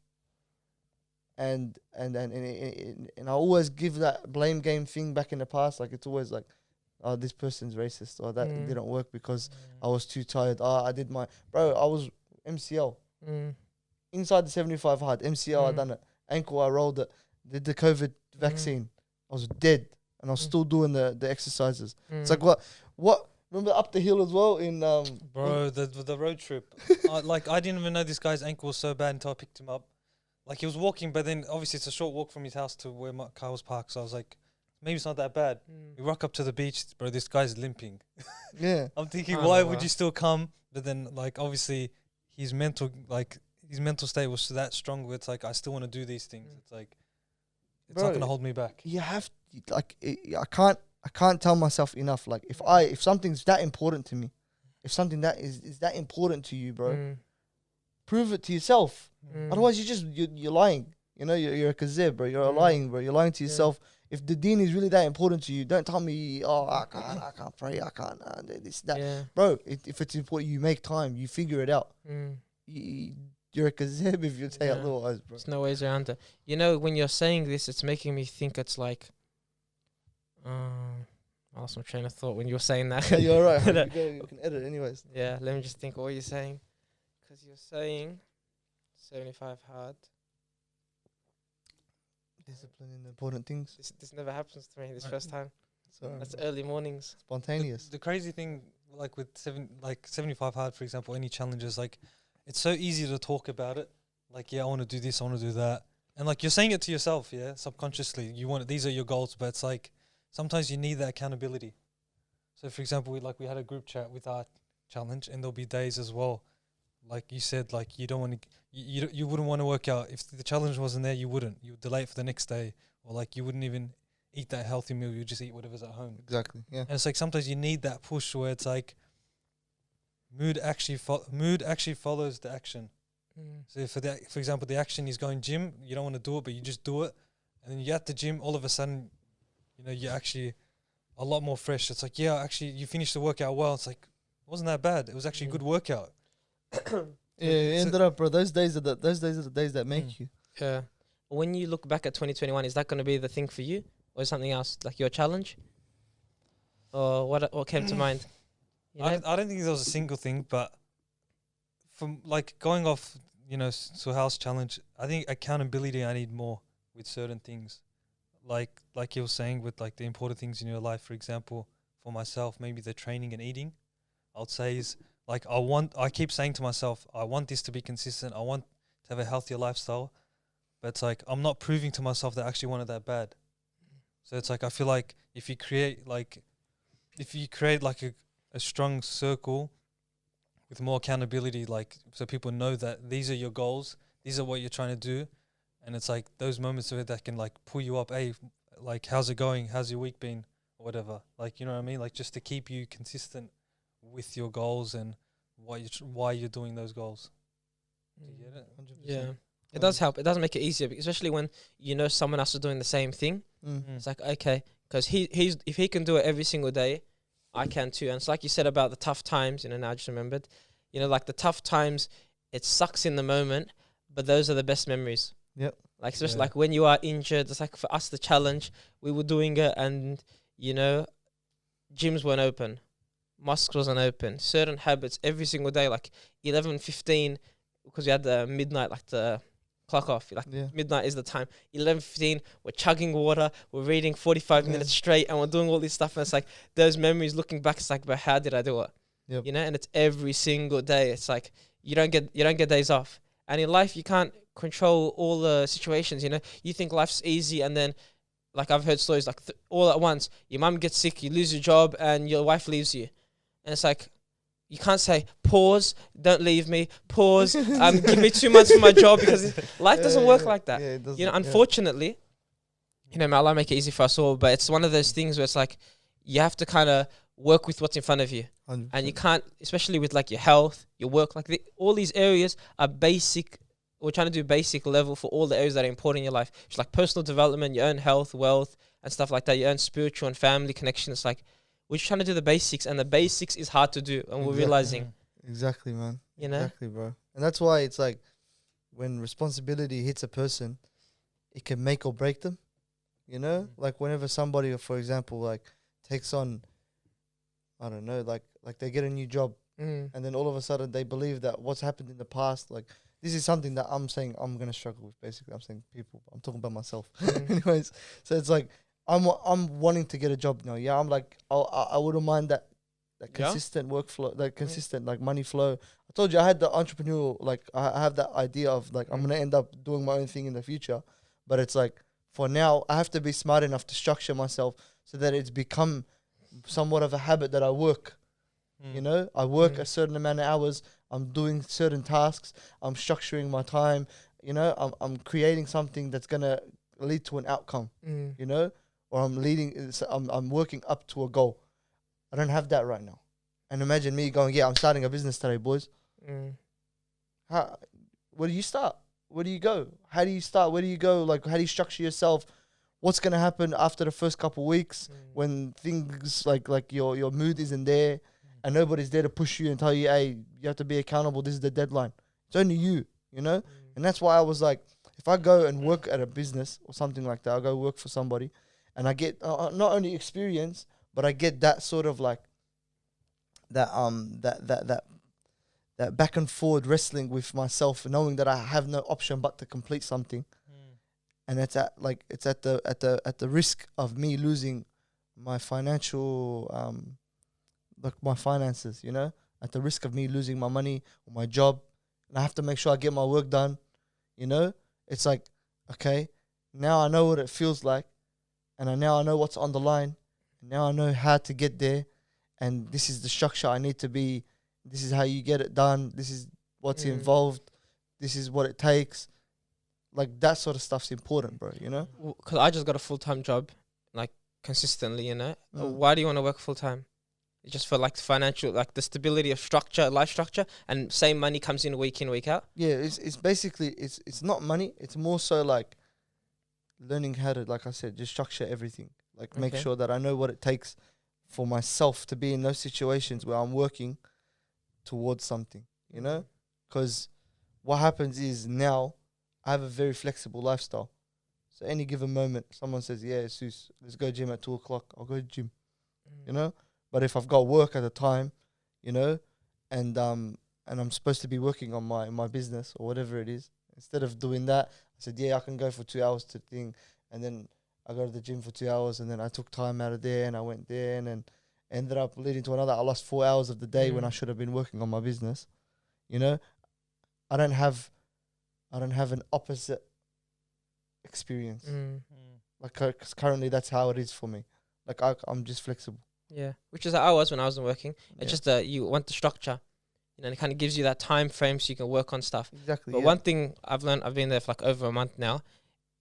and I always give that blame game thing back in the past. Like, it's always like, oh, this person's racist, or that didn't work because I was too tired. Oh, I did my I was MCL Mm. inside the 75 hard MCL. I done it. Ankle, I rolled it. Did the COVID vaccine. I was dead, and I was still doing the exercises. It's like what? Remember up the hill as well in Bro, the road trip. I didn't even know this guy's ankle was so bad until I picked him up. Like, he was walking, but then obviously it's a short walk from his house to where my car was parked. So I was like, maybe it's not that bad. We rock up to the beach, bro. This guy's limping. yeah. I'm thinking, Oh, why wow. would you still come? But then, like, obviously his mental state was that strong where it's like, I still want to do these things. It's like, it's Bro, not gonna hold me back. You have like I can't tell myself enough. Like, if something's that important to me, if something that is that important to you, bro, prove it to yourself. Otherwise, you're lying. You know, you're a kazib, bro. You're lying, bro. You're lying to yourself. If the deen is really that important to you, don't tell me, oh, I can't pray, I can't this that, Yeah. bro. If it's important, you make time. You figure it out. Mm. You're a kazib if you say Yeah. otherwise, bro. There's no ways around it. You know, when you're saying this, it's making me think it's like, I lost my train of thought when you were saying that. You're right. You can edit anyways. Yeah, let me just think what you're saying. Because you're saying 75 hard. Discipline in the important things. This never happens to me this Right. first time. Sorry, That's bro. early mornings. Spontaneous. The crazy thing, like with 75 hard, for example, any challenges, like, it's so easy to talk about it. Like, yeah, I want to do this, I want to do that, and like, you're saying it to yourself, yeah, subconsciously. You want it, these are your goals, but it's like sometimes you need that accountability. So, for example, we had a group chat with our challenge, and there'll be days as well, like you said, like, you don't want to, you wouldn't want to work out if the challenge wasn't there. You wouldn't. You would delay it for the next day, or like you wouldn't even eat that healthy meal. You just eat whatever's at home. Exactly. Yeah. And it's like sometimes you need that push where it's like mood actually follows the action. So for example, the action is going gym. You don't want to do it, but you just do it, and then you're at the gym. All of a sudden, you know, you're actually a lot more fresh. It's like, yeah, actually, you finished the workout well. It's like, it wasn't that bad. It was actually a good workout. Yeah, it ended up, bro. Those days are the days that make you. Yeah. When you look back at 2021, is that going to be the thing for you, or something else, like your challenge, or what came to mind? You know? I don't think there was a single thing, but from like going off, you know, Suhal's challenge, I think accountability I need more with certain things. Like you were saying with like the important things in your life, for example, for myself, maybe the training and eating, I would say is like I keep saying to myself, I want this to be consistent. I want to have a healthier lifestyle, but it's like I'm not proving to myself that I actually want it that bad. So it's like I feel like if you create like a strong circle with more accountability, like so people know that these are your goals, these are what you're trying to do, and it's like those moments of it that can like pull you up. Hey, like how's it going? How's your week been? Or whatever. Like, you know what I mean? Like just to keep you consistent with your goals and why you're doing those goals. Do you get it? 100%. Yeah, it does help. It does make it easier, especially when you know someone else is doing the same thing. It's like, okay, because if he can do it every single day, I can too. And it's like you said about the tough times. You know, now I just remembered. You know, like the tough times, it sucks in the moment, but those are the best memories. Yep. Like especially like when you are injured, it's like for us the challenge, we were doing it, and you know, gyms weren't open, mosques wasn't open, certain habits every single day, like 11:15, because we had the midnight, like the clock off, like midnight is the time. 11:15, we're chugging water, we're reading 45 minutes straight, and we're doing all this stuff. And it's like those memories. Looking back, it's like, but how did I do it? Yep. You know, and it's every single day. It's like you don't get days off, and in life you can't control all the situations. You know, you think life's easy, and then like I've heard stories like all at once. Your mum gets sick, you lose your job, and your wife leaves you, and it's like you can't say pause, don't leave me, pause, give me 2 months for my job, because life doesn't work like that. Yeah, it doesn't, You know, unfortunately, you know, may Allah make it easy for us all, but it's one of those things where it's like you have to kind of work with what's in front of you. 100%. And you can't, especially with like your health, your work, like all these areas are basic. We're trying to do basic level for all the areas that are important in your life. It's like personal development, your own health, wealth, and stuff like that, your own spiritual and family connection. It's like we're just trying to do the basics, and the basics is hard to do, and we're realizing. Exactly, man. You know? Exactly, bro. And that's why it's like when responsibility hits a person, it can make or break them. You know? Like whenever somebody, for example, like takes on, I don't know, like they get a new job, and then all of a sudden they believe that what's happened in the past, like this is something that I'm saying I'm gonna struggle with. Basically, I'm saying people. I'm talking about myself. Anyways, so it's like I'm wanting to get a job now. Yeah, I'm like I wouldn't mind that consistent workflow, that consistent like money flow. I told you I had the entrepreneurial, like I have that idea of like I'm gonna end up doing my own thing in the future, but it's like for now I have to be smart enough to structure myself so that it's become somewhat of a habit that I work. You know, I work a certain amount of hours. I'm doing certain tasks. I'm structuring my time. You know, I'm creating something that's gonna lead to an outcome. You know, or I'm working up to a goal. I don't have that right now. And imagine me going, yeah, I'm starting a business today, boys. How? Where do you start? Where do you go? How do you start? Where do you go? Like, how do you structure yourself? What's gonna happen after the first couple of weeks when things like your mood isn't there? And nobody's there to push you and tell you, hey, you have to be accountable. This is the deadline. It's only you know? And that's why I was like, if I go and work at a business or something like that, I go work for somebody and I get not only experience, but I get that sort of like that back and forward wrestling with myself, knowing that I have no option but to complete something. And it's at the risk of me losing my financial like my finances, you know, at the risk of me losing my money or my job, and I have to make sure I get my work done, you know. It's like, okay, now I know what it feels like, and now I know what's on the line, and now I know how to get there, and this is the structure I need to be, this is how you get it done, this is what's involved, this is what it takes. Like that sort of stuff's important, bro, you know. Because I just got a full-time job, like consistently, you know. Why do you want to work full-time? Just for like financial, like the stability of structure, life structure, and same money comes in, week out. Yeah, it's basically it's not money. It's more so like learning how to, like I said, just structure everything. Like make sure that I know what it takes for myself to be in those situations where I'm working towards something. You know, because what happens is now I have a very flexible lifestyle. So any given moment, someone says, "Yeah, Sus, let's go gym at 2:00." I'll go to gym. You know. But if I've got work at the time, you know, and I'm supposed to be working on my business or whatever it is, instead of doing that, I said, yeah, I can go for 2 hours to thing, and then I go to the gym for 2 hours, and then I took time out of there, and I went there, and then ended up leading to another. I lost 4 hours of the day when I should have been working on my business. You know, I don't have an opposite experience. Like, 'cause currently that's how it is for me. Like I'm just flexible. Yeah, which is how I was when I wasn't working. It's just that you want the structure, you know, and it kind of gives you that time frame so you can work on stuff. Exactly. But one thing I've learned, I've been there for like over a month now.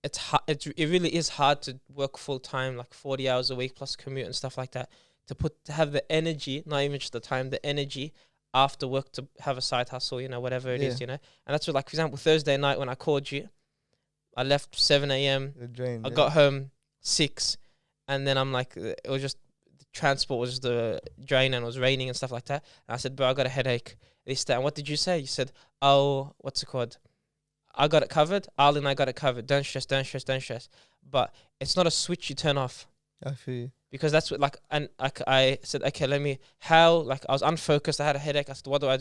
It really is hard to work full time, like 40 hours a week plus commute and stuff like that. To have the energy, not even just the time, the energy after work to have a side hustle, you know, whatever it is, you know. And that's what, like, for example, Thursday night when I called you, I left 7 a.m. I got home 6, and then I'm like, it was just. Transport was the drain and it was raining and stuff like that. And I said, bro, I got a headache. And what did you say? You said, oh, what's it called? I got it covered. Ali and I got it covered. Don't stress. But it's not a switch you turn off. I feel you. Because that's what, like, and I said, okay, I was unfocused. I had a headache. I said, what do? I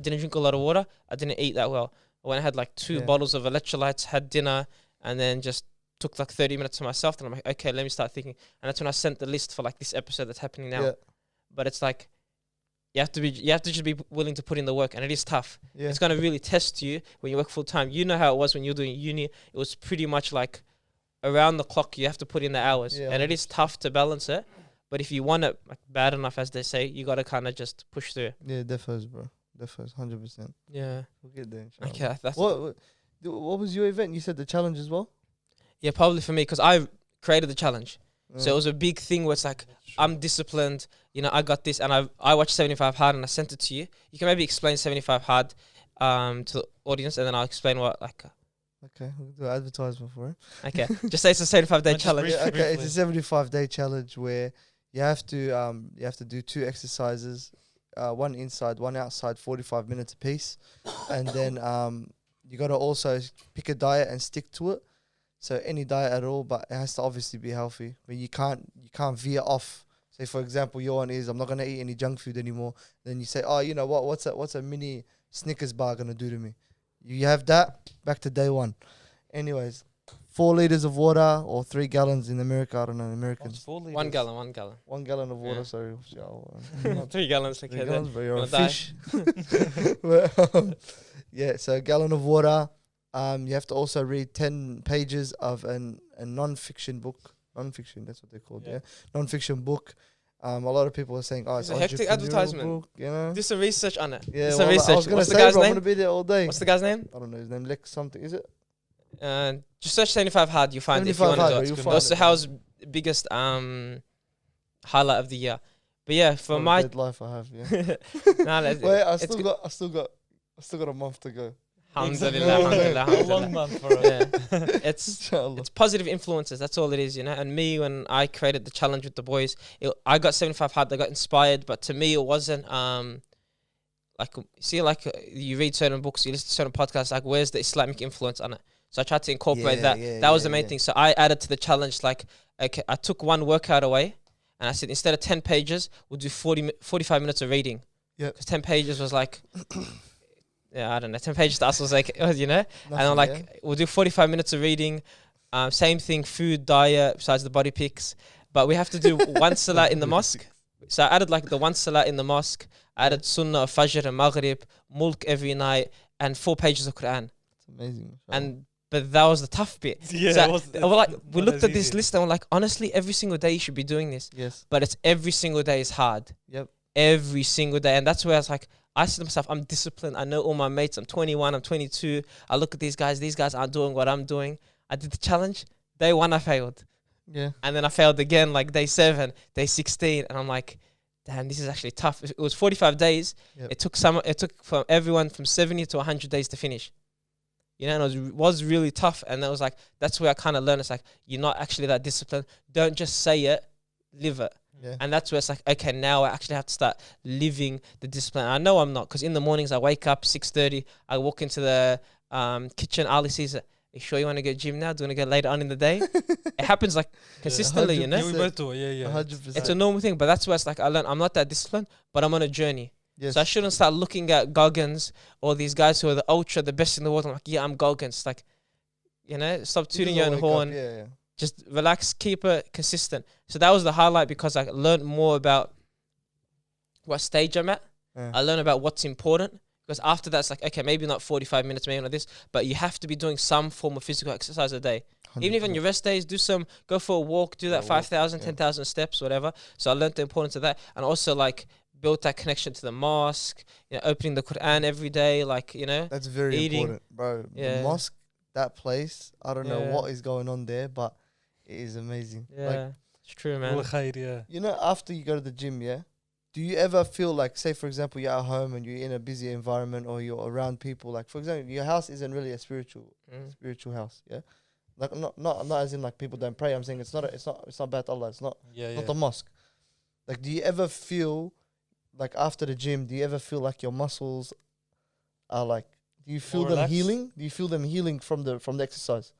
didn't drink a lot of water. I didn't eat that well. I went and had like 2 bottles of electrolytes, had dinner, and then just took like 30 minutes to myself. And I'm like, okay, let me start thinking. And that's when I sent the list for like this episode that's happening now. But it's like, you have to just be willing to put in the work, and it is tough. It's going to really test you when you work full time. You know how it was when you were doing uni. It was pretty much like around the clock. You have to put in the hours, Yeah, and it is tough to balance it. But if you want it like bad enough, as they say, you got to kind of just push through. Yeah, defos, bro. Defos, 100%. Yeah. We'll get there. Inshallah. Okay. That's What was your event? You said the challenge as well. yeah, probably for me because I created the challenge. So it Mm. was a big thing where it's like That's true. I'm disciplined. You know, I got this, and I watched 75 Hard, and I sent it to you. You can maybe explain 75 Hard to the audience, and then I'll explain what like. Okay, we'll do an advertisement for it. Okay, just say it's a 75-day Just challenge. brief- Yeah, okay, it's a briefly. 75-day challenge where you have to do 2 exercises, one inside, one outside, 45 minutes apiece, and then you got to also pick a diet and stick to it. So any diet at all, but it has to obviously be healthy. But you can't veer off. Say for example, your one is I'm not gonna eat any junk food anymore. Then you say, oh, you know what? What's a mini Snickers bar gonna do to me? You have that back to day one. Anyways, 4 liters of water or 3 gallons in America. I don't know What's Americans. 4 liters? 1 gallon, 1 gallon. 1 gallon of water. Yeah. Sorry, 3 gallons. 3 Okay, gallons, bro. You're a gonna die. fish. But, yeah, so a gallon of water. You have to also read 10 pages of a non-fiction book. Non-fiction, that's what they're called. Yeah. Yeah, non-fiction book. A lot of people are saying, "Oh, it's It's a hectic entrepreneurial advertisement. book," you know. Do some research on it. Yeah, Do some well, I was research. gonna What's the say, guy's bro, I'm name? gonna be there all day. What's the guy's name? I don't know his name. Lex something. Is it? Just search 75 Hard. You find it if you 75 want hard, to bro, do you'll it. That's find it, Suhail's biggest highlight of the year. But yeah, for What a my great life I have. Yeah. nah, Wait, I it's still got a month to go. alhamdulillah, Alhamdulillah. alhamdulillah, A long alhamdulillah. month for us. Yeah, it's Inshallah. it's positive influences. That's all it is, you know. And me, when I created the challenge with the boys, I got 75 Hard. I got inspired, but to me, it wasn't like you read certain books, you listen to certain podcasts. Like, where's the Islamic influence on it? So I tried to incorporate Yeah, that. yeah, That was the yeah, main yeah. thing. So I added to the challenge. Like, okay, I took one workout away, and I said instead of 10 pages, we'll do 45 minutes of reading. Yep. Because 10 pages was like. Yeah, I don't know. 10 pages to us was like, you know, and I'm Nothing, like, yeah? we'll do 45 minutes of reading. Same thing, food, diet, besides the body pics. But we have to do one salat in the mosque. So I added like the one salat in the mosque. I added sunnah of Fajr and Maghrib, mulk every night, and 4 pages of Quran. It's amazing. But that was the tough bit. Yeah, So it was- we're like, we not looked as at this easy. list and we're like, honestly, every single day you should be doing this. yes. But it's every single day is hard. Yep. Every single day. And that's where I was like, I said to myself, I'm disciplined. I know all my mates. I'm 21, I'm 22. I look at these guys aren't doing what I'm doing. I did the challenge. Day 1, I failed. Yeah. And then I failed again, like day 7, day 16. And I'm like, damn, this is actually tough. It was 45 days. Yep. It took from everyone from 70 to 100 days to finish. You know, and it was really tough. And that was like, that's where I kind of learned. It's like, you're not actually that disciplined. Don't just say it, live it. Yeah. And that's where it's like, okay, now I actually have to start living the discipline. I know I'm not, because in the mornings I wake up 6:30, I walk into the kitchen. Ali says, "Are you sure you want to go gym now? Do you want to go later on in the day?" It happens like consistently, you know. Yeah, we both do it. Yeah, yeah. 100%. It's a normal thing, but that's where it's like I learned I'm not that disciplined, but I'm on a journey. Yes. So I shouldn't start looking at Goggins or these guys who are the ultra, the best in the world. I'm like, yeah, I'm Goggins. It's like, you know, stop tooting your own Wake up, horn. Yeah. Just relax, keep it consistent. So that was the highlight because I learned more about what stage I'm at. Yeah. I learned about what's important because after that, it's like, okay, maybe not 45 minutes, maybe not this, but you have to be doing some form of physical exercise a day. Even if on your rest days, go for a walk, do that 5,000, 10,000 steps, whatever. So I learned the importance of that. And also like built that connection to the mosque, you know, opening the Quran every day, like, you know. That's very eating. important, bro. Yeah. The mosque, that place, I don't know Yeah. what is going on there, but it is amazing. Yeah, Like, it's true, man. Wal khair, yeah. you know, after you go to the gym, yeah, do you ever feel like, say, for example, you're at home and you're in a busy environment or you're around people, like, for example, your house isn't really a spiritual house, yeah? Like, not as in, like, people don't pray. I'm saying it's not about Allah. It's not Yeah, not yeah. the mosque. Like, do you ever feel, like, after the gym, do you ever feel like your muscles are, like, do you feel More them relaxed? healing? Do you feel them healing from the exercise?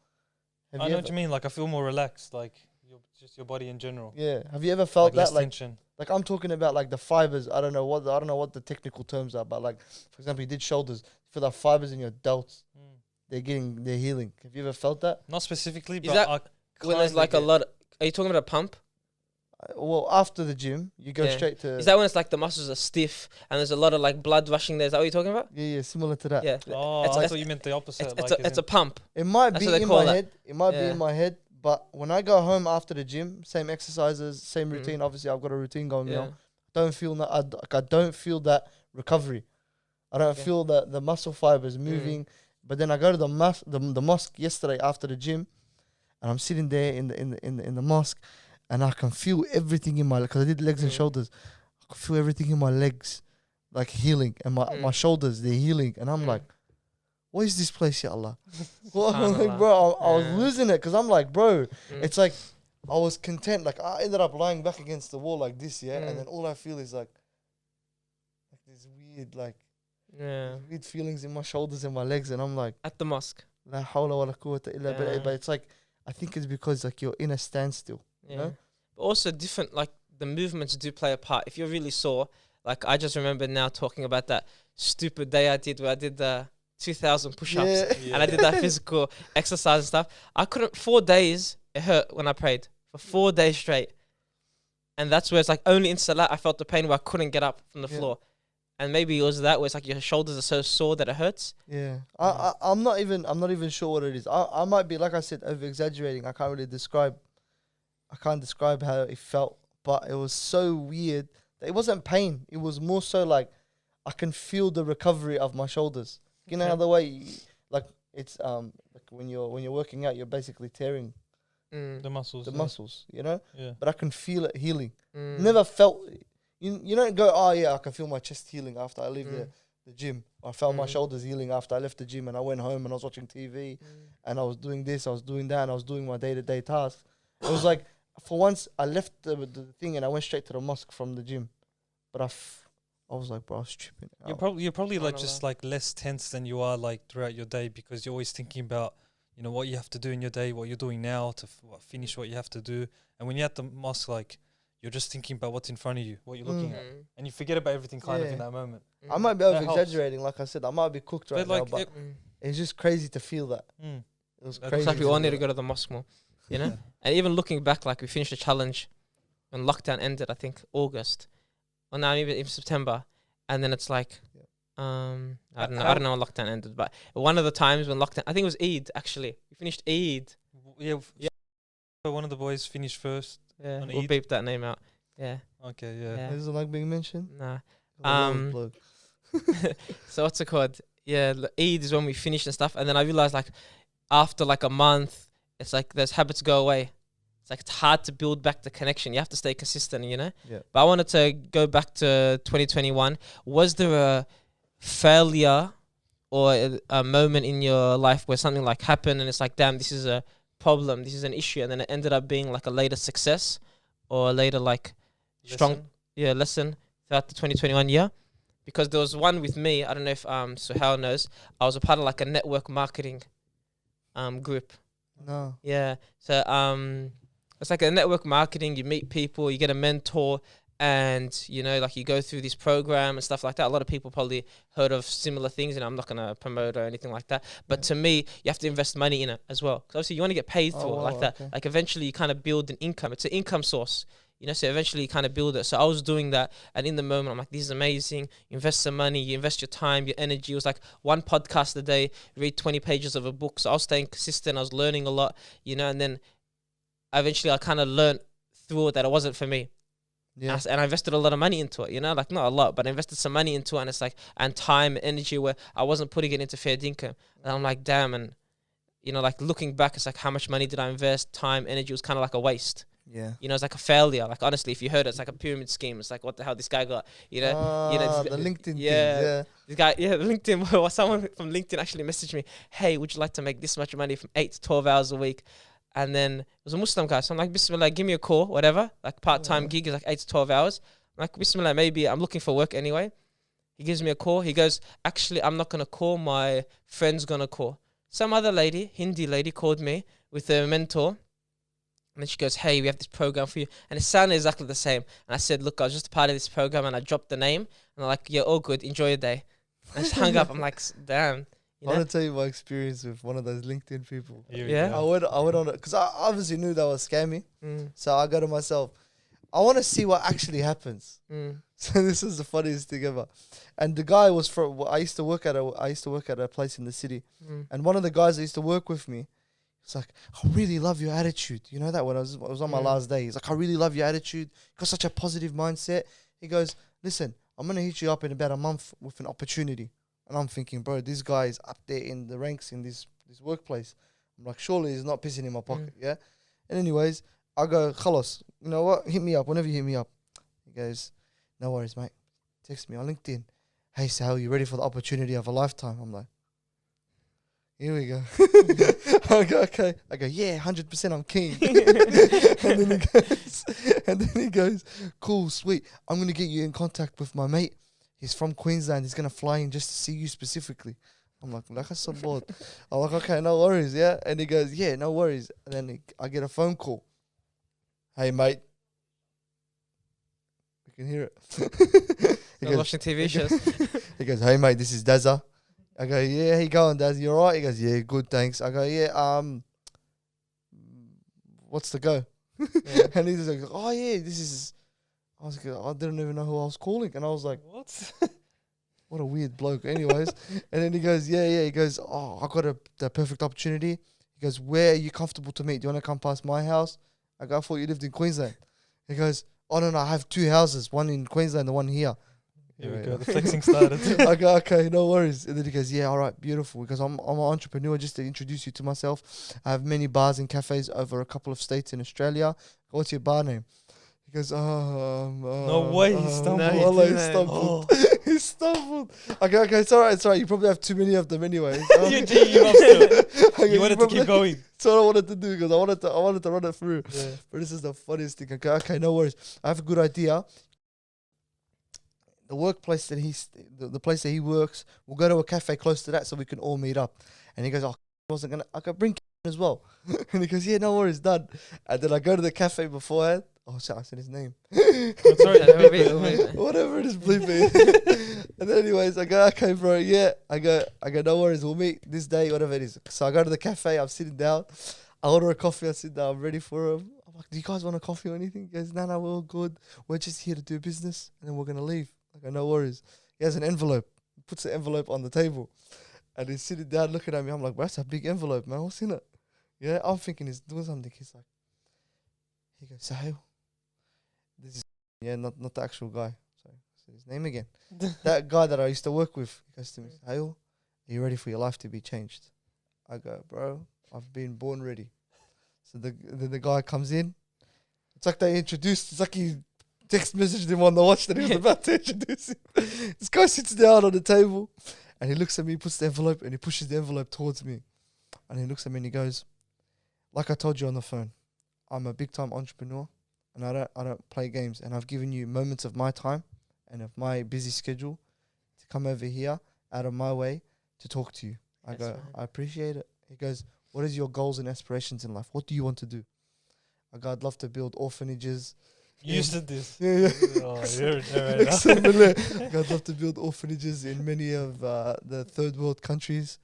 Have I you know ever, what you mean. Like, I feel more relaxed. Like, just your body in general. Yeah. Have you ever felt Less that? Like, tension. like I'm talking about like the fibers. I don't know what the technical terms are, but like, for example, you did shoulders. You feel like fibers in your delts. Mm. They're healing. Have you ever felt that? Not specifically, Is but that I When there's kinda like a get- lot, are you talking about a pump? Well, after the gym, you go Yeah. straight to. Is that when it's like the muscles are stiff and there's a lot of like blood rushing there? Is that what you're talking about? yeah, similar to that. Yeah. Oh, It's I like- thought you meant the opposite. It's like a put a pump. It might That's be what they in call my that. head. It might be Yeah. in my head, But when I go home after the gym, same exercises, same routine. Obviously, I've got a routine going now. Don't feel that. I don't feel that recovery. I don't feel that the muscle fibers moving. But then I go to the mosque yesterday after the gym, and I'm sitting there in the mosque, and I can feel everything in my, because I did legs and shoulders. I can feel everything in my legs, like healing, and my shoulders, they're healing, and I'm like, what is this place, ya Allah? Well, I'm like, bro, I was losing it, because I'm like, bro, it's like I was content. Like I ended up lying back against the wall like this, and then all I feel is like this weird, like weird feelings in my shoulders and my legs, and I'm like, at the mosque. La hawla wa la quwwata illa billah. But it's like, I think it's because like you're in a standstill. You know? But also different, like the movements do play a part. If you're really sore, like I just remember now talking about that stupid day I did where I did the 2,000 push-ups and I did that physical exercise and stuff. I couldn't, 4 days, it hurt when I prayed for 4 days straight. And that's where it's like only in Salat I felt the pain where I couldn't get up from the floor. And maybe it was that where it's like your shoulders are so sore that it hurts. Yeah. I'm not even sure what it is. I might be, like I said, over exaggerating. I can't describe how it felt, but it was so weird that it wasn't pain. It was more so like I can feel the recovery of my shoulders. You know how the way like it's like when you're working out, you're basically tearing the muscles. You know. Yeah. But I can feel it healing. Never felt. You don't go, oh yeah, I can feel my chest healing after I leave the gym. I felt my shoulders healing after I left the gym, and I went home and I was watching TV and I was doing this, I was doing that, and I was doing my day-to-day tasks. It was like, for once, I left the thing and I went straight to the mosque from the gym. But I was like, bro, I was tripping out. You're probably like just like less tense than you are like throughout your day, because you're always thinking about, you know, what you have to do in your day, what you're doing now to finish what you have to do. And when you're at the mosque, like, you're just thinking about what's in front of you, what you're looking at, and you forget about everything kind of in that moment. I might be over exaggerating, like I said. I might be cooked right now, but it's just crazy to feel that. It was crazy. It's like we all need to go to the mosque more, you know. And even looking back, like we finished the challenge when lockdown ended. I think August, or now even September, and then it's like, I don't know when lockdown ended, but one of the times when lockdown, I think it was Eid actually. We finished Eid. Yeah. One of the boys finished first. Yeah, we'll beep that name out. Yeah. Okay, yeah. It doesn't like being mentioned? Nah. So what's it called? Yeah, Eid is when we finish and stuff. And then I realized, like, after like a month, it's like those habits go away. It's like it's hard to build back the connection. You have to stay consistent, you know? Yeah. But I wanted to go back to 2021. Was there a failure or a moment in your life where something like happened and it's like, damn, this is a problem, this is an issue, and then it ended up being like a later success or a later like lesson throughout the 2021 year? Because there was one with me, I don't know if Suhail knows, I was a part of like a network marketing group. No. Yeah. So it's like a network marketing, you meet people, you get a mentor, and you know, like you go through this program and stuff like that. A lot of people probably heard of similar things, and I'm not gonna promote or anything like that. But to me, you have to invest money in it as well. Because obviously you want to get paid through it like that. Okay. Like eventually you kind of build an income. It's an income source, you know. So eventually you kind of build it. So I was doing that, and in the moment I'm like, this is amazing. You invest some money, you invest your time, your energy. It was like one podcast a day, read 20 pages of a book. So I was staying consistent. I was learning a lot, you know. And then eventually I kind of learned through it that it wasn't for me. Yeah. And I invested a lot of money into it, you know, like not a lot, but I invested some money into it, and it's like, and time, energy, where I wasn't putting it into fair income. And I'm like, damn. And, you know, like looking back, it's like, how much money did I invest? Time, energy was kind of like a waste. Yeah. You know, it's like a failure. Like, honestly, if you heard it, it's like a pyramid scheme. It's like, what the hell this guy got, you know? The LinkedIn thing, This guy, the LinkedIn, well, someone from LinkedIn actually messaged me, hey, would you like to make this much money from 8 to 12 hours a week? And then it was a Muslim guy. So I'm like, Bismillah, give me a call, whatever. Like part-time gig is like 8 to 12 hours. I'm like, Bismillah, maybe I'm looking for work anyway. He gives me a call. He goes, actually, I'm not going to call. My friend's going to call. Some other lady, Hindi lady, called me with a mentor. And then she goes, hey, we have this program for you. And it sounded exactly the same. And I said, look, I was just a part of this program. And I dropped the name. And I'm like, yeah, all good. Enjoy your day. And I just hung up. I'm like, damn. You know? I want to tell you my experience with one of those LinkedIn people. Yeah. I went on it because I obviously knew that was scammy. So I go to myself, I want to see what actually happens. So this is the funniest thing ever. And the guy was from, I used to work at a place in the city. And one of the guys that used to work with me, It's like, I really love your attitude. You know that when I was on my last day. He's like, I really love your attitude. You got such a positive mindset. He goes, listen, I'm going to hit you up in about a month with an opportunity. And I'm thinking, bro, this guy is up there in the ranks in this workplace. I'm like, surely he's not pissing in my pocket, yeah? And anyways, I go, Khalas, you know what? Hit me up whenever you hit me up. He goes, no worries, mate. Text me on LinkedIn. Hey, Sahel, you ready for the opportunity of a lifetime? I'm like, here we go. I go, okay. I go, yeah, 100% I'm keen. and then he goes, cool, sweet. I'm going to get you in contact with my mate. He's from Queensland. He's going to fly in just to see you specifically. I'm like I'm so bored. I'm like, okay, no worries, yeah? And he goes, yeah, no worries. And then I get a phone call. Hey, mate. You can hear it. You're watching TV shows. He goes, hey, mate, this is Dazza. I go, yeah, how you going, Daz? You all right? He goes, yeah, good, thanks. I go, yeah, what's the go? Yeah. And he's like, oh, yeah, this is... I was like, I didn't even know who I was calling. And I was like, What? what a weird bloke. Anyways, and then he goes, yeah. He goes, oh, I got the perfect opportunity. He goes, where are you comfortable to meet? Do you want to come past my house? I go, I thought you lived in Queensland. He goes, oh, no, I have 2 houses, one in Queensland and one here. Here we go. The flexing started. I go, okay, no worries. And then he goes, yeah, all right, beautiful. Because I'm an entrepreneur. Just to introduce you to myself, I have many bars and cafes over a couple of states in Australia. What's your bar name? He goes, No way, he stumbled. No, he Wallah, he didn't. stumbled. He stumbled. Okay, it's all right. You probably have too many of them anyway. You did, you lost it. Okay, You wanted to keep going. That's what I wanted to do because I wanted to run it through. Yeah. But this is the funniest thing. Okay, no worries. I have a good idea. The workplace that the place that he works, we'll go to a cafe close to that so we can all meet up. And he goes, oh, I wasn't gonna. I could bring as well. And he goes, yeah, no worries, done. And then I go to the cafe beforehand. Oh shit, I said his name. Sorry, Whatever it is, bleep it. And anyways, I go, okay, bro, yeah. I go, no worries, we'll meet this day, whatever it is. So I go to the cafe, I'm sitting down. I order a coffee, I sit down, I'm ready for him. I'm like, do you guys want a coffee or anything? He goes, no, we're all good. We're just here to do business and then we're gonna leave. I go, no worries. He has an envelope. He puts the envelope on the table. And he's sitting down looking at me. I'm like, bro, that's a big envelope, man. What's in it? Yeah, I'm thinking he's doing something. He's like, he goes, Sahil. This is, yeah, not the actual guy. Sorry, I said his name again. That guy that I used to work with, he goes to me, Sahil, are you ready for your life to be changed? I go, bro, I've been born ready. So the guy comes in. It's like they introduced, it's like he text messaged him on the watch that he was about to introduce him. This guy sits down on the table and he looks at me, puts the envelope, and he pushes the envelope towards me. And he looks at me and he goes, like I told you on the phone, I'm a big time entrepreneur and I don't play games, and I've given you moments of my time and of my busy schedule to come over here out of my way to talk to you. I go, I appreciate it. He goes, what is your goals and aspirations in life? What do you want to do? I go, I'd love to build orphanages. You used to this. Yeah. Oh, you're right now. I'd love to build orphanages in many of the third world countries.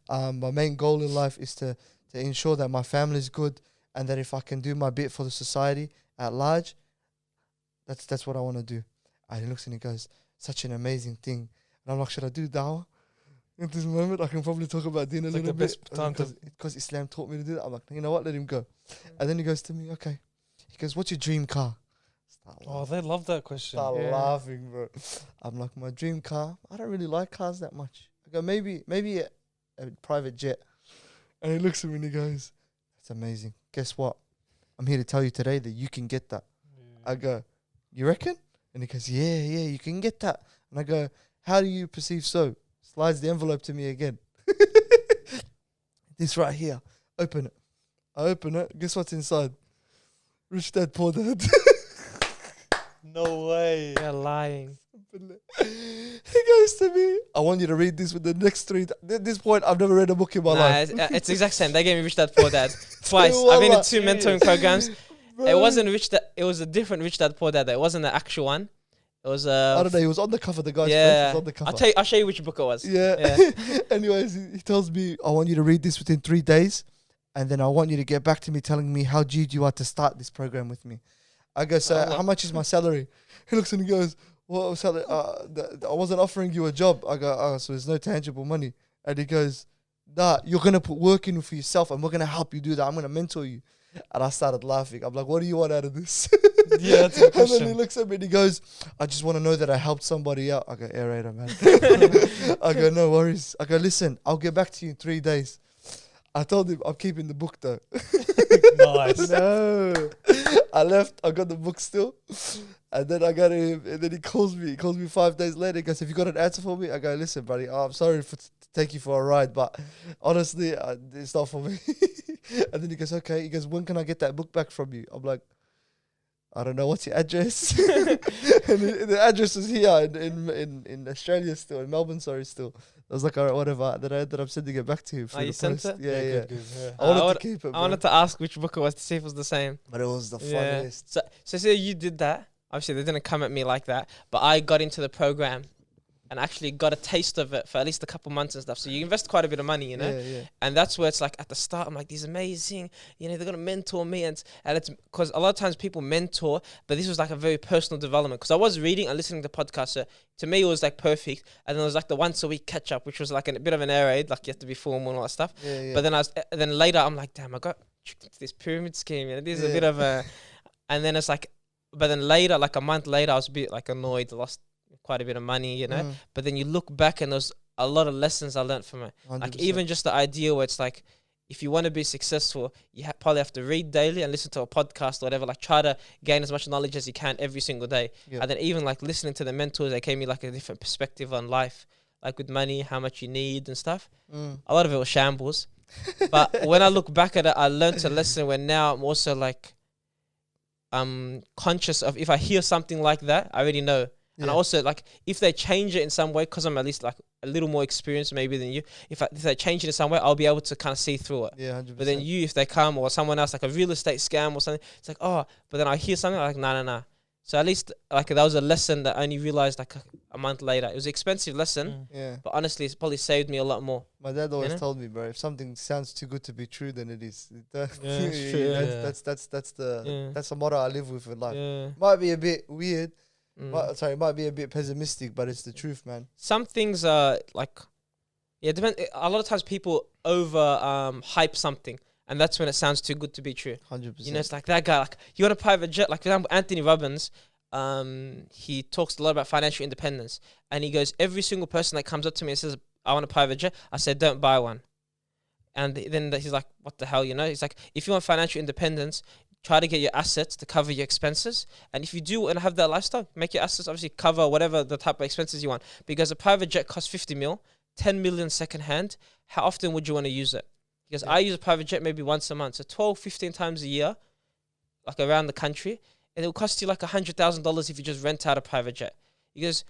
My main goal in life is to ensure that my family is good, and that if I can do my bit for the society at large, that's what I want to do. And he looks and he goes, such an amazing thing. And I'm like, should I do dawah? At this moment, I can probably talk about din a It's like little the bit. best time to. Because Islam taught me to do that. I'm like, you know what, let him go. And then he goes to me, okay. He goes, what's your dream car? Oh, they love that question. Start Yeah. laughing, bro. I'm like, my dream car. I don't really like cars that much. I go, maybe a private jet. And he looks at me and he goes, that's amazing. Guess what? I'm here to tell you today that you can get that. I go, you reckon? And he goes, yeah, you can get that. And I go, how do you perceive so? Slides the envelope to me again. This right here. Open it. I open it. Guess what's inside? Rich Dad, Poor Dad. No way. You're lying. He goes to me, I want you to read this with the next 3. At this point, I've never read a book in my Nah, life. it's the exact same. They gave me Rich Dad Poor Dad twice. I've been in 2 mentoring programs. It wasn't Rich Dad. It was a different Rich Dad Poor Dad. It wasn't the actual one. It was I don't know. He was on the cover. The guy's face yeah. was on the cover. I'll show you which book it was. Yeah. Anyways, he tells me, I want you to read this within 3 days. And then I want you to get back to me telling me how G you are to start this program with me. I go, so how much is my salary? He looks and he goes, well, salary, I wasn't offering you a job. I go, oh, so there's no tangible money. And he goes, nah, you're gonna put work in for yourself, and we're gonna help you do that. I'm gonna mentor you. And I started laughing. I'm like, what do you want out of this? Yeah, that's a And then he question. looks at me and he goes, I just want to know that I helped somebody out. I go, aerator, man. I go, no worries. I go, listen, I'll get back to you in 3 days. I told him I'm keeping the book though. Nice. No. I left. I got the book still. And then I got him. And then he calls me. He calls me 5 days later. He goes, have you got an answer for me? I go, listen, buddy, I'm sorry to take you for a ride, but honestly, it's not for me. And then he goes, okay. He goes, when can I get that book back from you? I'm like, I don't know, what's your address? And the address is here in Australia still, in Melbourne, sorry, still. I was like, all right, whatever. Then I ended up sending it back to him. Oh, you sent it? Yeah, yeah. Good, yeah. I wanted to keep it, I wanted to ask which book it was to see if it was the same. but it was the Yeah. funniest. So say you did that. Obviously, they didn't come at me like that, but I got into the program and actually got a taste of it for at least a couple months and stuff. So you invest quite a bit of money, you know? Yeah, yeah. And that's where it's like at the start, I'm like, these amazing, you know, they're going to mentor me. And it's because a lot of times people mentor, but this was like a very personal development. Because I was reading and listening to podcasts. So to me, it was like perfect. And then it was like the once a week catch up, which was like a bit of an air raid, like you have to be formal and all that stuff. Yeah, yeah. But then later, I'm like, damn, I got tricked into this pyramid scheme. You know, this is a bit of a, and then it's like, but then later, like a month later, I was a bit like annoyed, lost quite a bit of money, you know. But then you look back and there's a lot of lessons I learned from it. 100%. Like even just the idea where it's like, if you want to be successful, you probably have to read daily and listen to a podcast or whatever. Like try to gain as much knowledge as you can every single day. Yeah. And then even like listening to the mentors, they gave me like a different perspective on life, like with money, how much you need and stuff. A lot of it was shambles. But when I look back at it, I learned a lesson where now I'm also like, conscious of if I hear something like that, I already know. And I also like if they change it in some way, because I'm at least like a little more experienced maybe than you. If they change it in some way, I'll be able to kind of see through it. Yeah, 100%. But then you, if they come or someone else like a real estate scam or something, it's like oh. But then I hear something like nah. So at least like that was a lesson that I only realized like a month later. It was an expensive lesson, Yeah. but honestly, it's probably saved me a lot more. My dad always know? told me, bro, if something sounds too good to be true, then it is. it's true, yeah. That's the motto I live with in life. Yeah. Might be a bit weird. Mm. Might be a bit pessimistic, but it's the truth, man. Some things are like, yeah, depend. A lot of times people over hype something, and that's when it sounds too good to be true. 100%. You know, it's like that guy, like you want a private jet. Like for example, Anthony Robbins, he talks a lot about financial independence, and he goes, every single person that comes up to me and says, "I want a private jet," I said, "Don't buy one." And then he's like, "What the hell?" You know, he's like, "If you want financial independence, try to get your assets to cover your expenses. And if you do and have that lifestyle, make your assets obviously cover whatever the type of expenses you want. Because a private jet costs 50 mil, 10 million second hand. How often would you want to use it? Because I use a private jet maybe once a month. So 12, 15 times a year, like around the country. And it will cost you like $100,000 if you just rent out a private jet. Because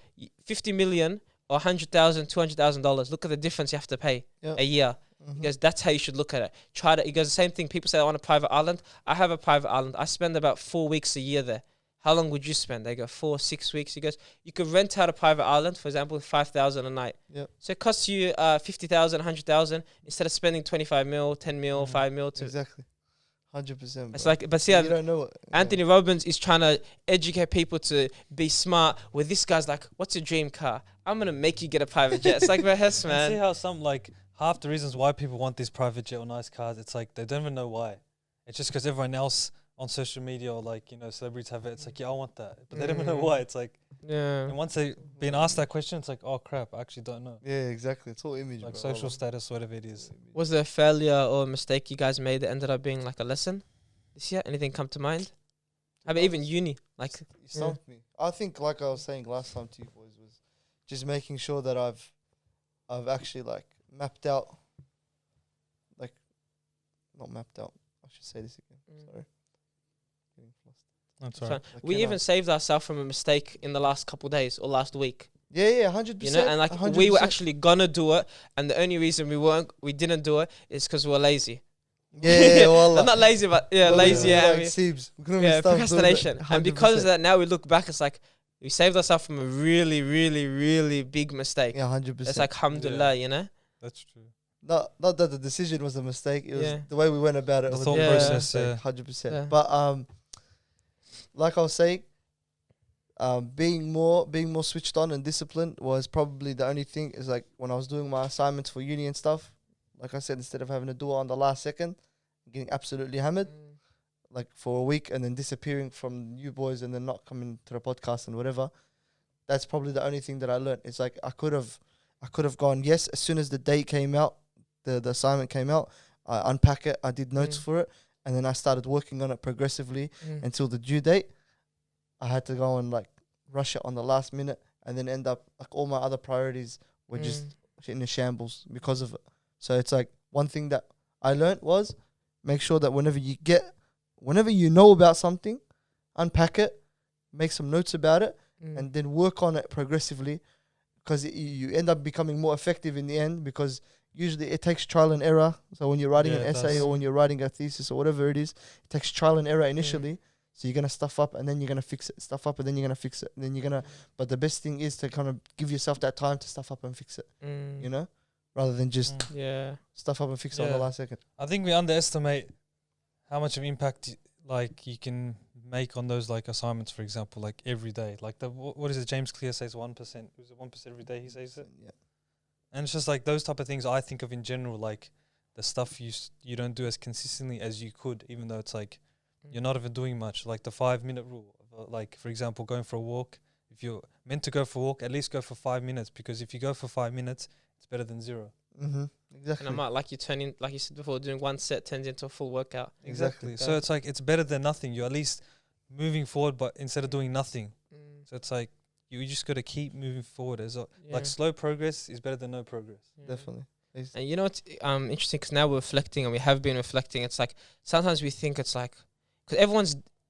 50 million or $100,000, $200,000, look at the difference you have to pay a year. Because that's how you should look at it. Because the same thing, people say I want a private island. I have a private island. I spend about 4 weeks a year there. How long would you spend? They go 4, 6 weeks. He goes, you could rent out a private island, for example, with 5,000 a night. Yep. So it costs you 50,000, 100,000 instead of spending 25 mil, 10 mil, 5 mil. Exactly. 100%. It's like, but see, you don't know what, Anthony Robbins is trying to educate people to be smart. Where this guy's like, "What's your dream car? I'm gonna make you get a private jet." It's like, "Behest, You man." see how some like half the reasons why people want these private jet or nice cars, it's like they don't even know why. It's just because everyone else on social media or like, you know, celebrities have it. It's like, yeah, I want that. But they don't even know why. It's like, Yeah. and once they've been asked that question, it's like, oh crap, I actually don't know. Yeah, exactly. It's all image, Like bro. social status, whatever it is. Was there a failure or a mistake you guys made that ended up being like a lesson this year? Anything come to mind? I mean, even uni, like You stumped me. I think, like I was saying last time to you boys, was just making sure that I've actually like mapped out, like, not mapped out. I should say this again. Sorry. Getting flustered. That's so right. we even saved ourselves from a mistake in the last couple of days or last week. Yeah, 100%. You know, and like 100%. we were actually gonna do it, and the only reason we didn't do it is because we were lazy. Yeah, well, I'm not lazy, but lazy. Yeah, I mean, procrastination. And because of that, now we look back, it's like we saved ourselves from a really, really, really big mistake. Yeah, 100%. It's like alhamdulillah, you know. That's true. Not that the decision was a mistake. It was Yeah. the way we went about it. The was thought a process, mistake, yeah. 100%. Yeah. But like I was saying, being more switched on and disciplined was probably the only thing. Is like when I was doing my assignments for uni and stuff, like I said, instead of having to do it on the last second, getting absolutely hammered like for a week and then disappearing from you boys and then not coming to the podcast and whatever. That's probably the only thing that I learned. It's like I could have gone, yes, as soon as the date came out, the assignment came out, I unpack it, I did notes for it, and then I started working on it progressively until the due date. I had to go and like rush it on the last minute and then end up like all my other priorities were just in a shambles because of it. So it's like one thing that I learned was make sure that whenever you know about something, unpack it, make some notes about it, and then work on it progressively, because you end up becoming more effective in the end, because usually it takes trial and error. So when you're writing an essay or when you're writing a thesis or whatever it is, it takes trial and error initially. So you're going to stuff up and then you're going to fix it, stuff up and then you're going to fix it. And then you're going to, but the best thing is to kind of give yourself that time to stuff up and fix it, you know, rather than just stuff up and fix it on the last second. I think we underestimate how much of impact like you can make on those like assignments, for example, like every day. Like what is it? James Clear says 1%. Is it 1% every day? He says it. Yeah. And it's just like those type of things I think of in general, like the stuff you don't do as consistently as you could, even though it's like you're not even doing much. Like the 5-minute rule, like for example, going for a walk. If you're meant to go for a walk, at least go for 5 minutes, because if you go for 5 minutes, it's better than 0. Exactly. And I might, like you said before, doing one set turns into a full workout. Exactly. So it's like it's better than nothing. You're at least moving forward, but instead of doing nothing. So it's like you just got to keep moving forward. Like slow progress is better than no progress. Definitely. And you know what's interesting, because now we're reflecting, and we have been reflecting. It's like sometimes we think it's like, because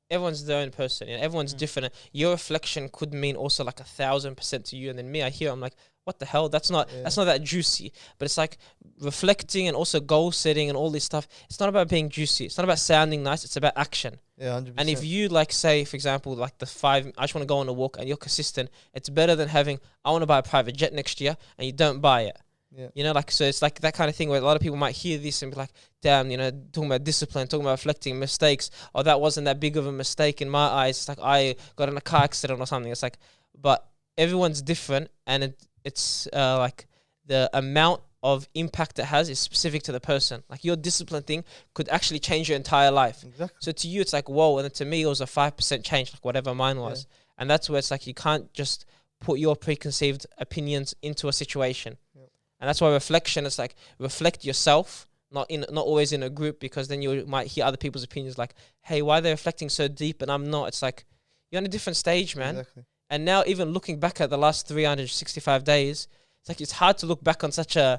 everyone's their own person, you know, everyone's different. Your reflection could mean also like 1,000% to you, and then me, I hear, I'm like, what the hell? That's not that juicy. But it's like reflecting and also goal setting and all this stuff. It's not about being juicy. It's not about sounding nice. It's about action. Yeah, 100%. And if you like say, for example, like the 5, I just want to go on a walk, and you're consistent, it's better than having, I want to buy a private jet next year, and you don't buy it. Yeah. You know, like, so it's like that kind of thing where a lot of people might hear this and be like, damn, you know, talking about discipline, talking about reflecting mistakes, or that wasn't that big of a mistake in my eyes. It's like I got in a car accident or something. It's like, but everyone's different, and it's like the amount of impact it has is specific to the person. Like your discipline thing could actually change your entire life. Exactly. So to you, it's like, whoa. And then to me, it was a 5% change, like whatever mine was. And that's where it's like, you can't just put your preconceived opinions into a situation. And that's why reflection is like, reflect yourself, not always in a group, because then you might hear other people's opinions like, hey, why are they reflecting so deep and I'm not? It's like, you're on a different stage, man. Exactly. And now even looking back at the last 365 days, it's like, it's hard to look back on such a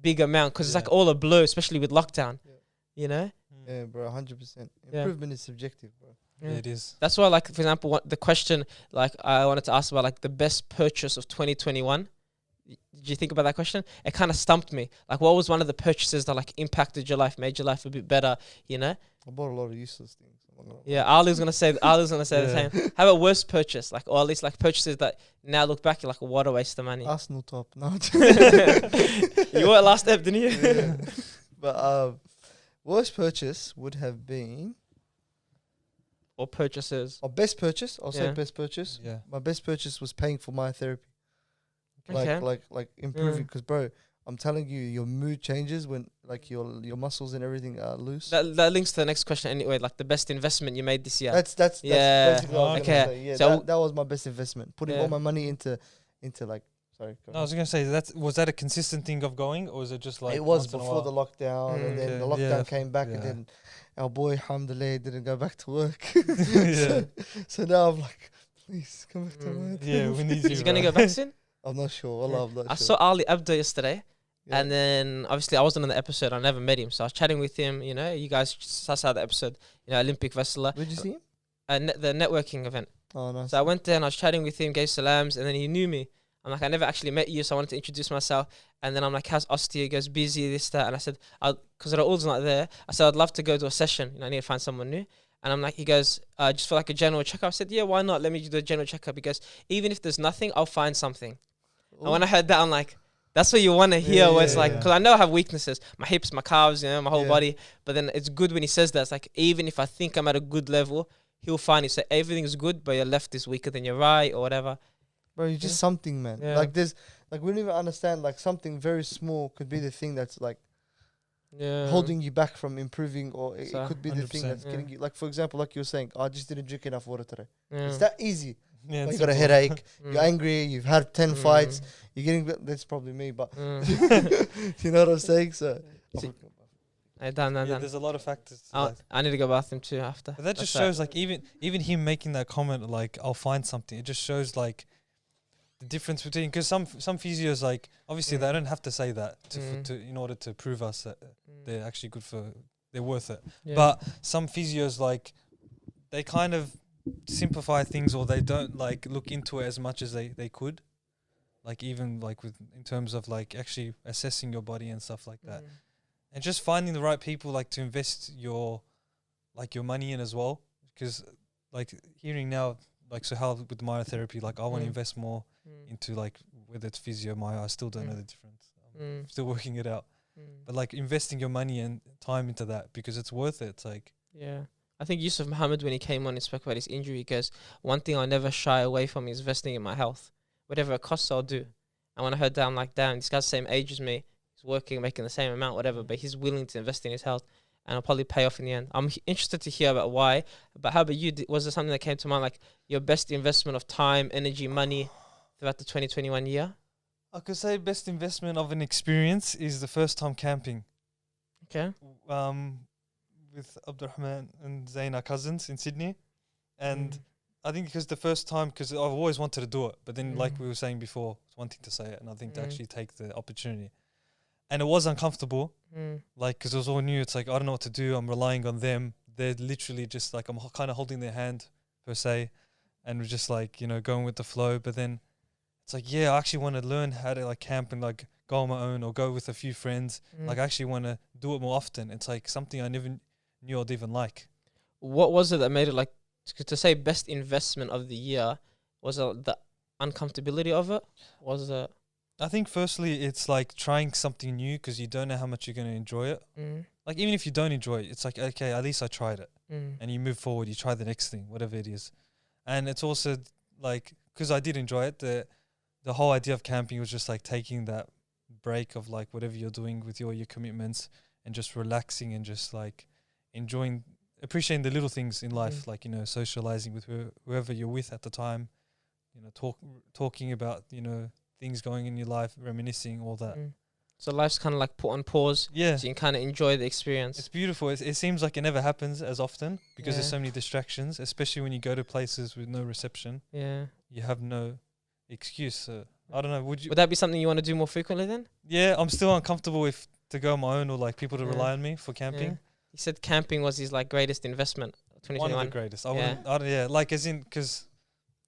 big amount, because it's like all a blur, especially with lockdown, you know? Yeah, bro, 100%. Improvement is subjective, bro. Yeah, it is. That's why, like, for example, the question, like, I wanted to ask about, like, the best purchase of 2021. Did you think about that question? It kind of stumped me. Like, what was one of the purchases that like impacted your life, made your life a bit better? You know? I bought a lot of useless things. Yeah, Ali's gonna say the same. How about worst purchase? Like, or at least like purchases that now look back, you're like, what a waste of money. Arsenal top. No. You were at last step, didn't you? Yeah. But worst purchase would have been, or purchases. or best purchase. I'll say best purchase. Yeah. My best purchase was paying for my therapy. Okay. Like improving, because bro, I'm telling you, your mood changes when like your muscles and everything are loose. That links to the next question anyway. Like the best investment you made this year. That's basically what I was gonna say. Yeah, so that was my best investment. Putting all my money into like. Sorry. No, I was gonna say was that a consistent thing of going, or was it just like it was before the lockdown, and then the lockdown came back, and then our boy alhamdulillah didn't go back to work. So now I'm like, please come back to work. Yeah, we need you. Is he gonna go back soon? I'm not sure. I'm not I sure. saw Ali Abdo yesterday, and then obviously I wasn't on the episode. I never met him, so I was chatting with him. You know, you guys saw the episode. You know, Olympic wrestler. Where'd you see him? The networking event. Oh, nice. So I went there and I was chatting with him, gave salams, and then he knew me. I'm like, I never actually met you, so I wanted to introduce myself. And then I'm like, how's Ostia? He goes, busy, this, that. And I said, because Raul's not there, I said, I'd love to go to a session. You know, I need to find someone new. And I'm like, he goes, just for like a general checkup. I said, yeah, why not? Let me do a general checkup. He goes, even if there's nothing, I'll find something. Ooh. And when I heard that, I'm like, that's what you want to hear, where it's like, because I know I have weaknesses, my hips, my calves, you know, my whole body. But then it's good when he says that. It's like, even if I think I'm at a good level, he'll find it. So everything is good, but your left is weaker than your right or whatever. Bro, you're just something, man. Like there's, like we don't even understand, like something very small could be the thing that's like Yeah. holding you back from improving, or it So, could be the thing 100%, that's getting you. Like for example, like you were saying, I just didn't drink enough water today. Yeah. It's that easy. Yeah, Like, it's you got a simple. headache, Mm. you're angry, you've had 10 fights, Mm. you're getting. That's probably me, but Mm. you know what I'm saying. So Hey, done. Yeah, there's a lot of factors to that. I need to go bathroom too after. But that just That's shows, like, even him making that comment, like, I'll find something. It just shows, like, the difference between, because some physios, like, obviously they don't have to say that to in order to prove us that they're actually good for, they're worth it. Yeah. But some physios, like, they kind of simplify things, or they don't like look into it as much as they could. Like, even like with in terms of like actually assessing your body and stuff like that. And just finding the right people, like, to invest your money in as well. Because, like, hearing now, like, so how with myotherapy, like, I want to invest more into, like, whether it's physio, I still don't know the difference. I'm still working it out. But, like, investing your money and time into that, because it's worth it. It's like, Yeah. I think Yusuf Muhammad, when he came on and spoke about his injury, he goes, one thing I'll never shy away from is investing in my health. Whatever it costs, I'll do. And when I heard that, I'm like, damn, this guy's the same age as me. He's working, making the same amount, whatever, but he's willing to invest in his health, and it'll probably pay off in the end. I'm interested to hear about why. But how about you? Was there something that came to mind, like your best investment of time, energy, money throughout the 2021 year? I could say best investment of an experience is the first time camping. Okay. With Abdurrahman and Zain, our cousins in Sydney. And I think because the first time, because I've always wanted to do it, but then like we were saying before, wanting to say it, and I think to actually take the opportunity. And it was uncomfortable, like, because it was all new. It's like, I don't know what to do. I'm relying on them. They're literally just like, I'm kind of holding their hand per se, and we're just like, going with the flow. But then it's like, yeah, I actually want to learn how to like camp and like go on my own or go with a few friends. Like, I actually want to do it more often. It's like something I never knew I'd even like. What was it that made it, like, to say best investment of the year? Was it the uncomfortability of it? Was it? I think firstly, it's like trying something new because you don't know how much you're going to enjoy it. Like, even if you don't enjoy it, it's like, okay, at least I tried it. And you move forward, you try the next thing, whatever it is. And it's also like, because I did enjoy it, the whole idea of camping was just like taking that break of like whatever you're doing with your commitments and just relaxing and just like appreciating the little things in life, like, socializing with whoever you're with at the time, talking about, things going in your life, reminiscing, all that. So life's kind of like put on pause. Yeah. So you can kind of enjoy the experience. It's beautiful. It seems like it never happens as often because there's so many distractions, especially when you go to places with no reception. Yeah. You have no excuse. So, I don't know. Would that be something you want to do more frequently then? Yeah, I'm still uncomfortable to go on my own or like people to rely on me for camping. Yeah. He said camping was his like greatest investment. 2021. One of the greatest. Like, as in, because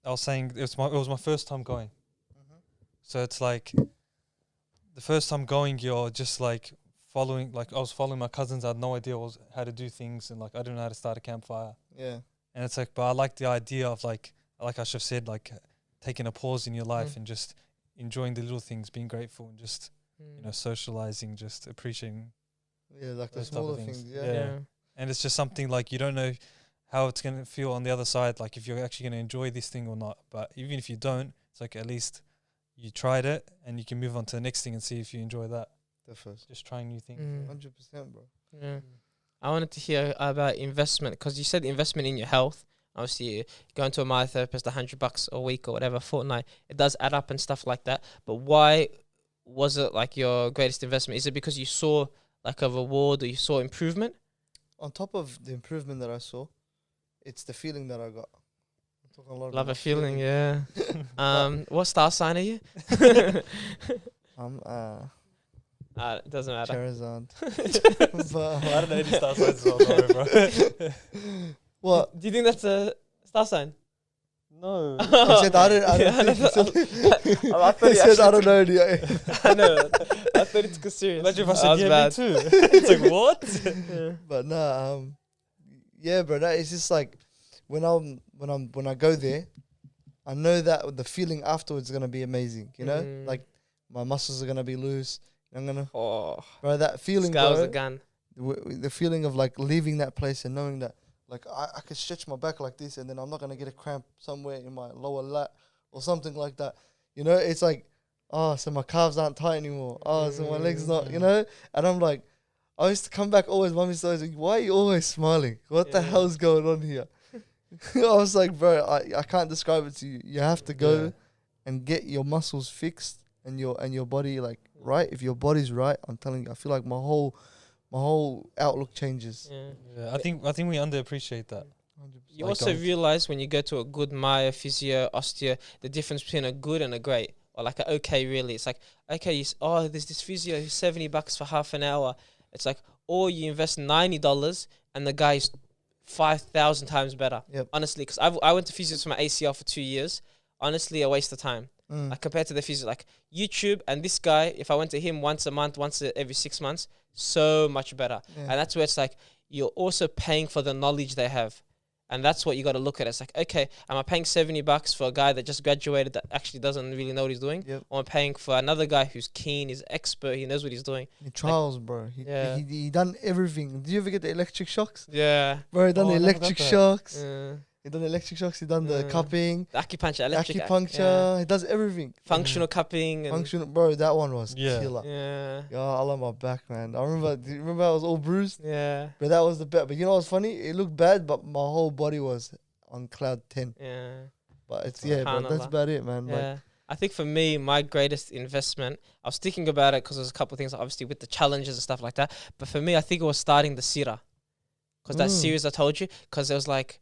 I was saying it was my first time going. So it's like the first time going, you're just like following. Like, I was following my cousins. I had no idea how to do things, and like I didn't know how to start a campfire. Yeah. And it's like, but I like the idea of like Ashraf said, like taking a pause in your life and just enjoying the little things, being grateful, and just socializing, just appreciating. Yeah, like the those type of smaller things. things. Yeah. And it's just something like you don't know how it's going to feel on the other side, like if you're actually going to enjoy this thing or not. But even if you don't, it's like at least you tried it and you can move on to the next thing and see if you enjoy that. Definitely. Just trying new things. 100%, bro. Yeah. I wanted to hear about investment because you said investment in your health. Obviously, going to a myotherapist, $100 a week or whatever, fortnight, it does add up and stuff like that. But why was it like your greatest investment? Is it because you saw like a reward or you saw improvement? On top of the improvement that I saw, it's the feeling that I got. I'm talking a lot Love about a feeling, yeah. What star sign are you? I'm It doesn't matter. Charizard. I don't know any star signs as well, sorry, bro. What? Do you think that's a star sign? No. I said I don't know. I know. I thought it's serious. Imagine if I That said, was yeah, bad. me too. It's like, what? But no, yeah, bro. That is just like when I go there, I know that the feeling afterwards is gonna be amazing. You know, like my muscles are gonna be loose. I'm gonna, bro. That feeling, Scales bro. a gun. The feeling of like leaving that place and knowing that like I can stretch my back like this and then I'm not gonna get a cramp somewhere in my lower lat or something like that. You know, it's like, oh, so my calves aren't tight anymore. Oh, so my legs not. You know, and I'm like, I used to come back always. Mum used to always like, why are you always smiling? What the Yeah. hell's going on here? I was like, bro, I can't describe it to you. You have to go Yeah. and get your muscles fixed and your body like right. If your body's right, I'm telling you, I feel like my whole outlook changes. Yeah. Yeah, I think we underappreciate that. 100%. You Like also going to- realize when you go to a good Maya, physio, osteo, the difference between a good and a great, or like a okay. Really, it's like okay, there's this physio who's $70 for half an hour. It's like, or you invest $90 and the guy's 5,000 times better. Yep. Honestly, because I went to physio for my ACL for 2 years. Honestly, a waste of time. Mm. Like compared to the physio, like YouTube and this guy, if I went to him once a month, every 6 months, so much better. Yeah. And that's where it's like you're also paying for the knowledge they have. And that's what you got to look at. It's like, okay, am I paying $70 for a guy that just graduated that actually doesn't really know what he's doing? Yep. Or I'm paying for another guy who's keen, is expert, he knows what he's doing. He trials, bro. Yeah. He done everything. Did you ever get the electric shocks? Yeah. Bro, he done Oh, the I never got electric that. shocks. He done the electric shocks. He done the Mm. cupping, The acupuncture, electric acupuncture. He does everything. functional cupping. And Functional, bro. That one was Yeah. killer. Yeah. Yeah, I love my back, man. I remember. Do you remember I was all bruised? Yeah. But that was the best. But you know what's funny? It looked bad, but my whole body was on cloud 10. Yeah. But it's bro. That's Subhanallah. about it, man. Like, Yeah. I think for me, my greatest investment, I was thinking about it because there's a couple of things, obviously, with the challenges and stuff like that. But for me, I think it was starting the Sirah. Because that Mm. series I told you, because it was like,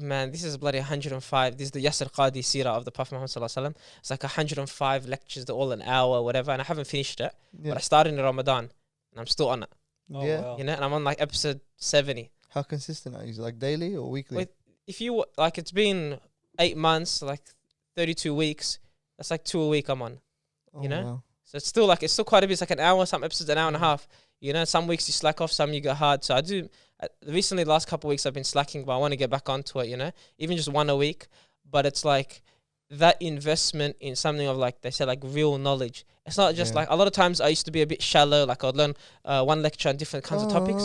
man, this is bloody 105. This is the Yasser Qadi Sirah of the Prophet Muhammad Sallallahu Alaihi Wasallam. It's like 105 lectures, they're all an hour, whatever. And I haven't finished it. yeah, But I started in Ramadan. And I'm still on it. Oh, yeah. wow. You know, and I'm on like episode 70. How consistent are you? Like daily or weekly? Wait. If you, like, it's been 8 months, like 32 weeks. That's like 2 a week I'm on. Oh, you know? wow. So it's still quite a bit. It's like an hour, some episodes an hour and a half. You know, some weeks you slack off, some you go hard. So I do, recently, the last couple of weeks I've been slacking, but I want to get back onto it, you know, even just one a week. But it's like that investment in something of like, they say like real knowledge. It's not just Yeah. like, a lot of times I used to be a bit shallow. Like I'd learn one lecture on different kinds of topics.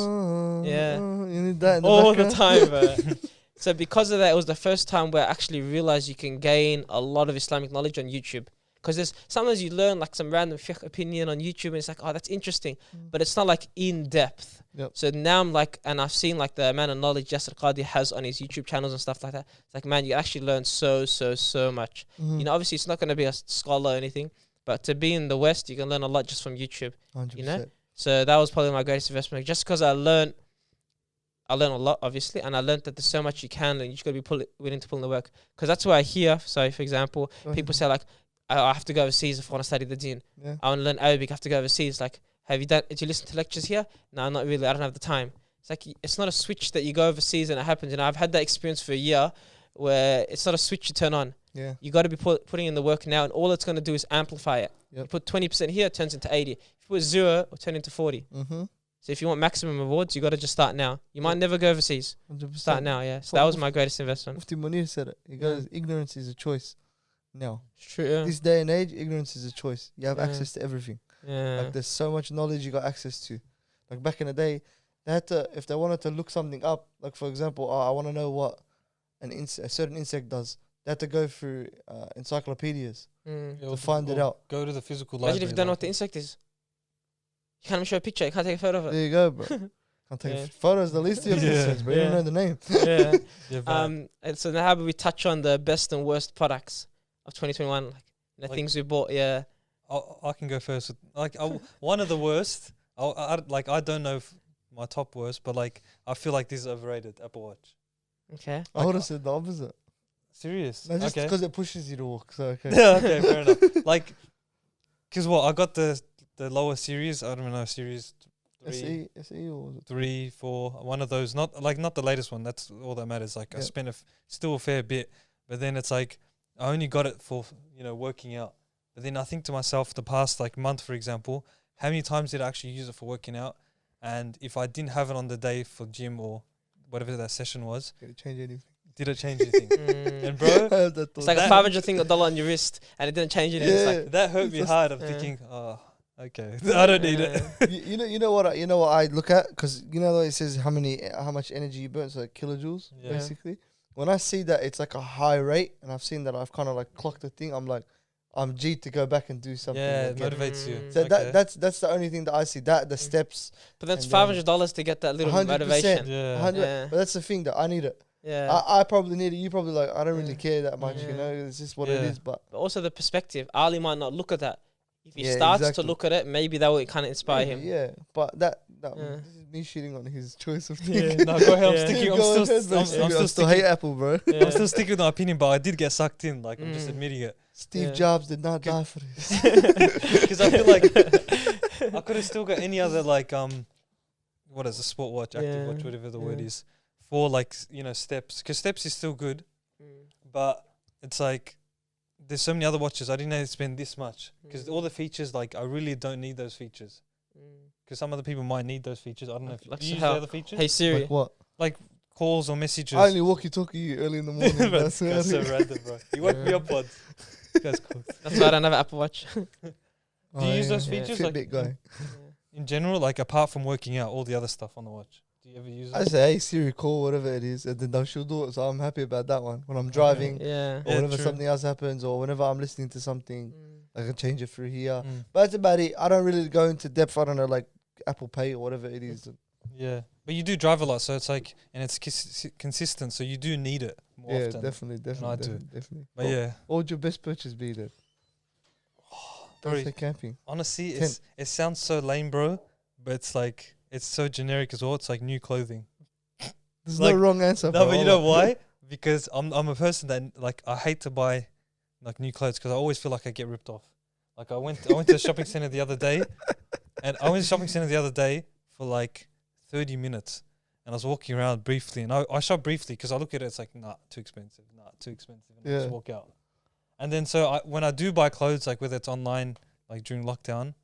Yeah. You need that in the All the background? time. So because of that, it was the first time where I actually realized you can gain a lot of Islamic knowledge on YouTube. Because there's sometimes you learn like some random fiqh opinion on YouTube and it's like, oh, that's interesting. But it's not like in depth. Yep. So now I'm like, and I've seen like the amount of knowledge Yasser Qadi has on his YouTube channels and stuff like that. It's like, man, you actually learn so much. Mhm. You know, obviously it's not going to be a scholar or anything, but to be in the West, you can learn a lot just from YouTube. 100%. you know? So that was probably my greatest investment. Just because I learned a lot, obviously, and I learned that there's so much you can learn. You just got to be willing to pull in the work. Because that's why I hear, so for example, Go people ahead. say like, I have to go overseas if I want to study the deen. Yeah. I want to learn Arabic, I have to go overseas. Like, did you listen to lectures here? No, not really. I don't have the time. It's like, it's not a switch that you go overseas and it happens. You know, I've had that experience for a year where it's not a switch you turn on. Yeah. You got to be putting in the work now, and all it's going to do is amplify it. Yep. You put 20% here, it turns into 80. If you put 0, it'll turn into 40. Mm-hmm. So if you want maximum rewards, you got to just start now. You might never go overseas. 100%. Start now, yeah. So that was my greatest investment. Mufti Munir said it. He goes, ignorance is a choice. Now, It's true, yeah. this day and age, ignorance is a choice. You have Yeah. access to everything. Yeah. Like there's so much knowledge you got access to. Like back in the day, they had to, if they wanted to look something up, like for example, I want to know what a certain insect does. They had to go through encyclopedias Mm. to find it out. Go to the physical Imagine library. if you don't know like what the insect is. You can't even show a picture. You can't take a photo of it. There you go, bro. Can't take Yeah. photos. The least of your Yeah. insects, but you Yeah. don't know the name. Yeah. Yeah, bad. And so now how about we touch on the best and worst products of 2021, like the Like- things we bought. Yeah. I can go first. Like one of the worst. I don't know if my top worst, but like I feel like this is overrated. Apple Watch. Okay. I would have said the opposite. Serious? No, just okay. because it pushes you to walk. So okay. Yeah, okay, fair enough. Like, cause what I got the lower series. I don't know, series 3, SE or was it? 3, 4. One of those. Not the latest one. That's all that matters. Like I Yeah. spent still a fair bit, but then it's like I only got it for working out. But then I think to myself, the past like month, for example, how many times did I actually use it for working out? And if I didn't have it on the day for gym or whatever that session was, Did it change anything? did it change anything? Mm. And bro, I have that It's thought. like a That- $500 on your wrist, and it didn't change anything. It's Yeah. like, that hurt me Just- hard. I'm Yeah. thinking, oh, okay, I don't need it. you know what I look at, because you know it says how much energy you burn, so like kilojoules Yeah. basically. When I see that it's like a high rate, and I've seen that I've kind of like clocked the thing, I'm like, I'm G to go back and do something. Yeah, it again. motivates you. So Okay. that's the only thing that I see. That the steps. But that's And then $500 to get that little 100%. motivation. Yeah. 100. Yeah. But that's the thing that I need it. Yeah. I probably need it. You probably like. I don't really Yeah. care that much. Yeah. You know, it's just what it Yeah. is. But But also the perspective. Ali might not look at that. If he Yeah, starts exactly. to look at it, maybe that will kind of inspire maybe, him. yeah. But that Yeah. this is me shitting on his choice of Yeah, thing. no, go ahead. I'm Yeah. sticking. Go I'm ahead, still, bro. I'm I still still hate sticking. Apple, bro. Yeah. I'm still sticking with my opinion, but I did get sucked in. Like I'm just Mm. admitting it Steve Yeah. Jobs did not die for this. because I feel like I could have still got any other like what is a sport watch, active watch, Yeah. whatever the word Yeah. is, for like steps. Because steps is still good, but it's like there's so many other watches. I didn't know to spend this much because all the features, like I really don't need those features. Because some other people might need those features. I don't know if Like do so you use how- the other features, Hey Siri. Like what? calls or messages. I only walkie-talkie you early in the morning. But That's this guy's about so it. random, bro. You woke me Yeah. up once. This guy's cool. That's why I don't have an Apple Watch. Do you use those yeah. features Fitbit guy. in general, like apart from working out, all the other stuff on the watch? Do you ever use I it? say, hey Siri, call whatever it is, and then she'll do it. So I'm happy about that one. When I'm driving, Yeah. or Yeah, whenever true. something else happens, or whenever I'm listening to something, I can change it through here. Mm. But that's about it. I don't really go into depth. I don't know, like Apple Pay or whatever it is. Yeah, but you do drive a lot, so it's like, and it's consistent, so you do need it more Yeah, often. definitely, I do. definitely. But yeah, What would your best purchase be then? bro, Don't say camping. honestly, Ten. it sounds so lame, bro, but it's like it's so generic as well. It's like new clothing. There's like- no wrong answer. No, bro. but you know why? Because I'm a person that like I hate to buy like new clothes because I always feel like I get ripped off. Like I went to the shopping center the other day, and I went to the shopping center the other day for like 30 minutes, and I was walking around briefly, and I shop briefly because I look at it, it's like nah, too expensive, and I just Yeah. walk out. And then so when I do buy clothes, like whether it's online, like during lockdown,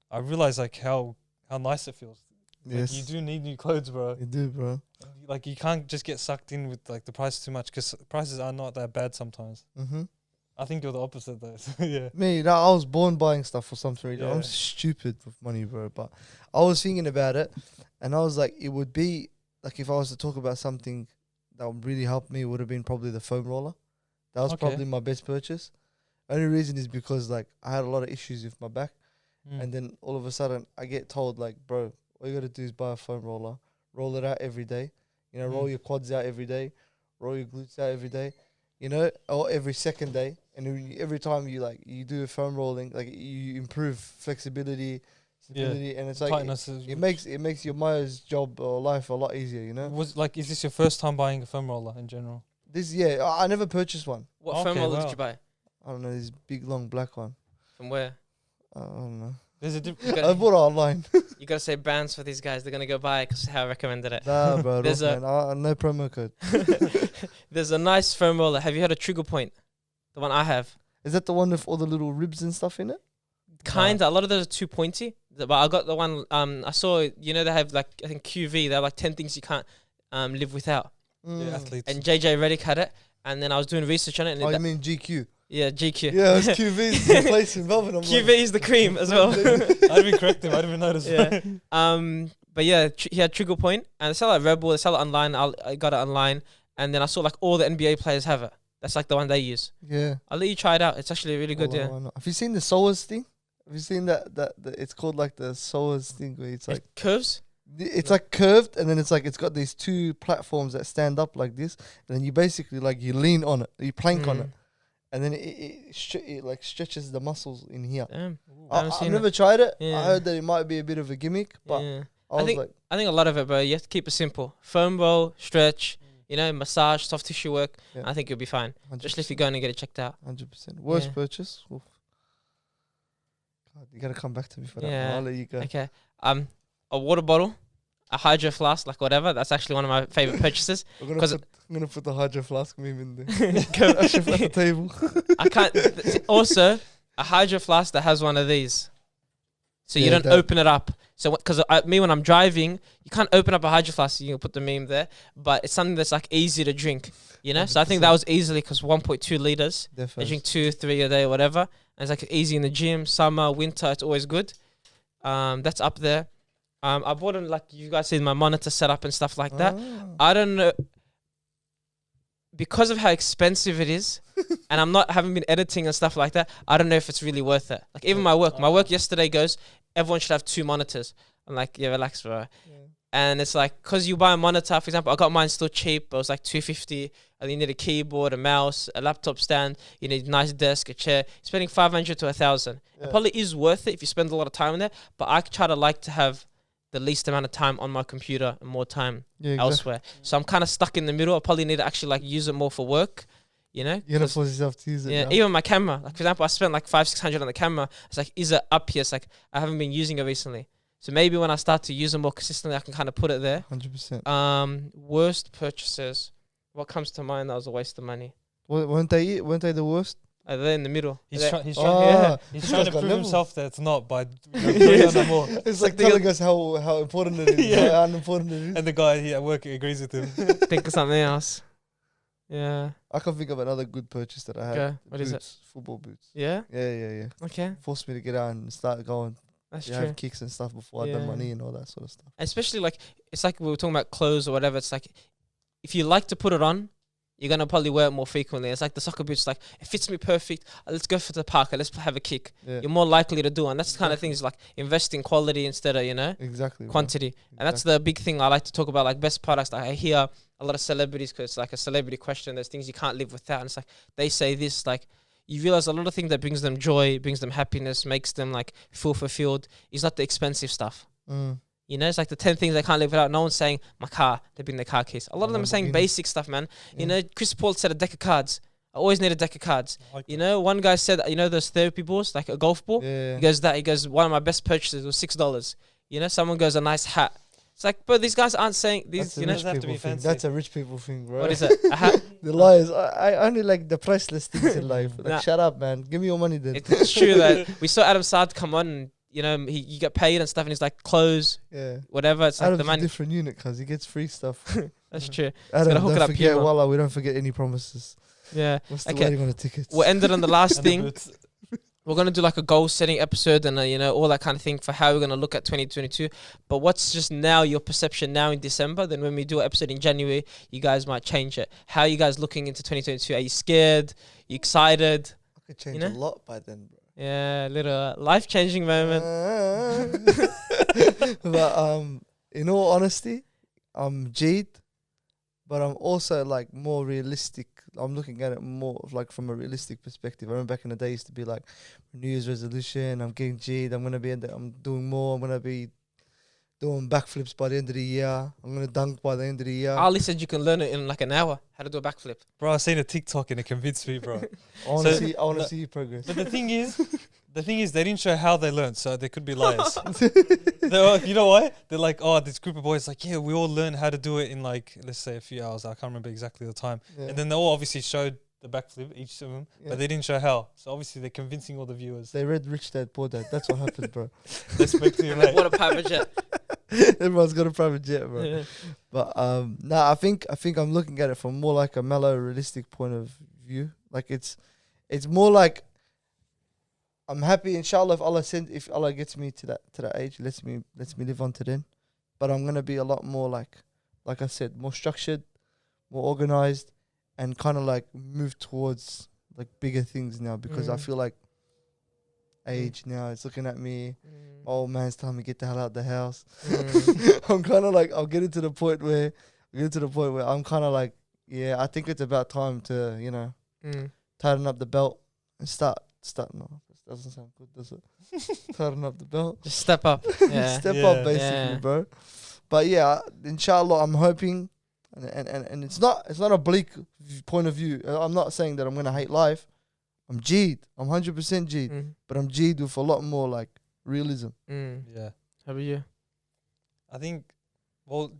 I realize like how nice it feels. Yes, Like, you do need new clothes, bro. you do, bro. Like you can't just get sucked in with like the price too much because prices are not that bad sometimes. Mm-hmm. I think you're the opposite though. So, yeah. Me, no, I was born buying stuff for something. Yeah. I'm stupid with money, bro. But I was thinking about it, and I was like, it would be like if I was to talk about something that would really help me, it would have been probably the foam roller. That was Okay. probably my best purchase. Only reason is because like I had a lot of issues with my back, Mm. and then all of a sudden I get told like, bro, all you gotta do is buy a foam roller, roll it out every day. You know, roll Mm. your quads out every day, roll your glutes out every day. You know, or every second day, and then every time you do a foam rolling, like you improve flexibility, stability, and it's like Tightness it makes your Maya's job or life a lot easier. You know, was like, is this your first time buying a foam roller in general? this I never purchased one. What foam Okay, roller wow. did you buy? I don't know, this big long black one. From where? I don't know. There's a You I gotta, bought it online. you gotta say brands for these guys. They're gonna go buy it because how I recommended it. Nah, bro, There's man. No promo code. There's a nice foam roller. Have you heard of Trigger Point? The one I have. Is that the one with all the little ribs and stuff in it? Kinda. A lot of those are too pointy. But I got the one. I saw. You know they have like I think QV. They have like 10 things you can't live without. Mm. Yeah, athletes. And JJ Redick had it. And then I was doing research on it. And Oh, it you mean GQ? yeah, GQ. Yeah, it's QV's the place in Melbourne. I'm QV like, is the cream as well. I didn't even correct him. I didn't even notice. Yeah. But yeah, he had Trigger Point, and they sell it at Red Bull. They sell it online. I got it online, and then I saw like all the NBA players have it. That's like the one they use. yeah. I'll let you try it out. It's actually really good. Hold on, Yeah. why not? Have you seen the Soas thing? Have you seen that it's called like the Soas thing where it's like It curves. it's like curved and then it's like it's got these two platforms that stand up like this and then you basically like you lean on it, you plank on it, and then it like stretches the muscles in here. Damn. I haven't I've seen never tried it. Yeah. I heard that it might be a bit of a gimmick, but Yeah. I was think- like, I think a lot of it, bro. You have to keep it simple. Foam roll, stretch. You know, massage, soft tissue work. Yeah. I think you'll be fine. 100%. Especially if you go in and get it checked out. 100%. Worst Yeah. purchase. Oof. God, you gotta come back to me for that. Yeah. I'll let you go. Okay. A water bottle, a hydro flask, like whatever. That's actually one of my favorite purchases. I'm 'Cause gonna put the hydro flask meme in there. Go- That should be at the table. I can't. Also, a hydro flask that has one of these, so you Yeah, don't that- open it up. So because me when I'm driving, you can't open up a hydro flask. You can put the meme there, but it's something that's like easy to drink. You know, so I think that was easily because 1.2 liters. I Definitely. drink 2, 3 a day, whatever. And it's like easy in the gym, summer, winter. It's always good. That's up there. I bought like you guys see my monitor setup and stuff like that. Ah. I don't know. because of how expensive it is, and haven't been editing and stuff like that, I don't know if it's really worth it. Like even my work yesterday goes, everyone should have 2 monitors. I'm like, yeah, relax, bro. Yeah. And it's like, cause you buy a monitor, for example, I got mine still cheap. It was like $250. And you need a keyboard, a mouse, a laptop stand. You need a nice desk, a chair. Spending $500 to $1,000. It probably is worth it if you spend a lot of time on there. But I try to like to have the least amount of time on my computer and more time elsewhere. So I'm kind of stuck in the middle. I probably need to actually like use it more for work. You know, you're gonna force yourself to use it. Yeah, now. even my camera. Like for example, I spent like $500-600 on the camera. It's like, is it up here? It's like I haven't been using it recently. So maybe when I start to use it more consistently, I can kind of put it there. 100%. Worst purchases. What comes to mind that was a waste of money? Weren't they the worst? They're in the middle. He's They're- trying This to guy's got prove levels. himself that it's not by doing no more. It's like telling us how important it is, Yeah. how unimportant it is. And the guy here at work agrees with him. think of something else. Yeah. I can think of another good purchase that I had. Okay. What is it? Boots, football boots. Yeah. Yeah. Okay. Forced me to get out and start going. That's You true. have kicks and stuff before I done my Yeah. knee and all that sort of stuff. Especially like it's like we were talking about clothes or whatever. It's like if you like to put it on, you're gonna probably wear it more frequently. It's like the soccer boots. Like it fits me perfect. Let's go for the park. Let's have a kick. Yeah, You're more likely to do, and that's the kind of Exactly. things like invest in quality instead of exactly. bro. quantity. And that's the big thing I like to talk about, like best products. Like I hear a lot of celebrities, because it's like a celebrity question. There's things you can't live without. And it's like they say this, like you realize a lot of things that brings them joy, brings them happiness, makes them like feel fulfilled is not the expensive stuff. Mm. You know, it's like the 10 things I can't live without. No one's saying my car. They bring their car case. A lot of them are saying Lamborghini. basic stuff, man. Yeah. You know, Chris Paul said a deck of cards. I always need a deck of cards. You know, one guy said, you know, those therapy balls, like a golf ball. Yeah. He goes, one of my best purchases was $6. You know, someone goes, a nice hat. It's like, but these guys aren't saying these. That's a You know, rich Doesn't have to people be thing. fancy. That's a rich people thing, bro. what is it? A hat? The liars. I only like the priceless things in life. Like, Nah. shut up, man. Give me your money then. It's true that we saw Adam Saad come on, and you know, you get paid and stuff, and he's like clothes, Yeah. whatever. It's like Adam's the a money. different unit because he gets free stuff. That's true. Adam, hook it don't up forget, Puma. Wallah, we don't forget any promises. Yeah. What's the Okay. wording on the tickets? We'll end it on the last And the thing. boots. We're gonna do like a goal setting episode and you know, all that kind of thing for how we're gonna look at 2022. But what's just now your perception now in December? Then when we do an episode in January, you guys might change it. How are you guys looking into 2022? Are you scared? You excited? I could change you know? a lot by then, bro. Yeah, a little life changing moment. But in all honesty, I'm Jade, but I'm also like more realistic. I'm looking at it more of like from a realistic perspective. I remember back in the day, used to be like New Year's resolution. I'm getting Jade. I'm gonna be. I'm doing more. I'm gonna be doing backflips by the end of the year. I'm gonna dunk by the end of the year. Ali said you can learn it in like an hour how to do a backflip. Bro, I seen a TikTok and it convinced me, bro. I want to So- see. I want to no- see your progress. But the thing is, they didn't show how they learned, so they could be liars. You know why? They're like, oh, this group of boys, like, yeah, we all learned how to do it in like, let's say a few hours. I can't remember exactly the time. Yeah. And then they all obviously showed the backflip, each of them, Yeah. but they didn't show how. So obviously they're convincing all the viewers. They read Rich Dad Poor Dad. That's what happened, bro. They speak to you, mate. What a private jet. Everyone's got a private jet, bro. Yeah. But I think I'm looking at it from more like a mellow, realistic point of view. Like it's more like I'm happy, inshallah, if Allah gets me to that age, lets me live on to then. But I'm gonna be a lot more like I said, more structured, more organized, and kind of like move towards like bigger things now because I Mm. feel like age now it's looking at me. Old man's telling me get the hell out the house. I'm kind of like I'll get into the point where I'm kind of like, yeah, I think it's about time to, you know, tighten up the belt and start. No, this doesn't sound good, does it? Tighten up the belt, Just step up. Yeah. step Yeah. up, basically, Yeah. bro. But yeah, inshallah, I'm hoping, and it's not a bleak point of view. I'm not saying that I'm gonna hate life. I'm G'd. I'm 100% G'd, Mm. but I'm G'd with a lot more like realism. Mm. Yeah. How about you? I think, well,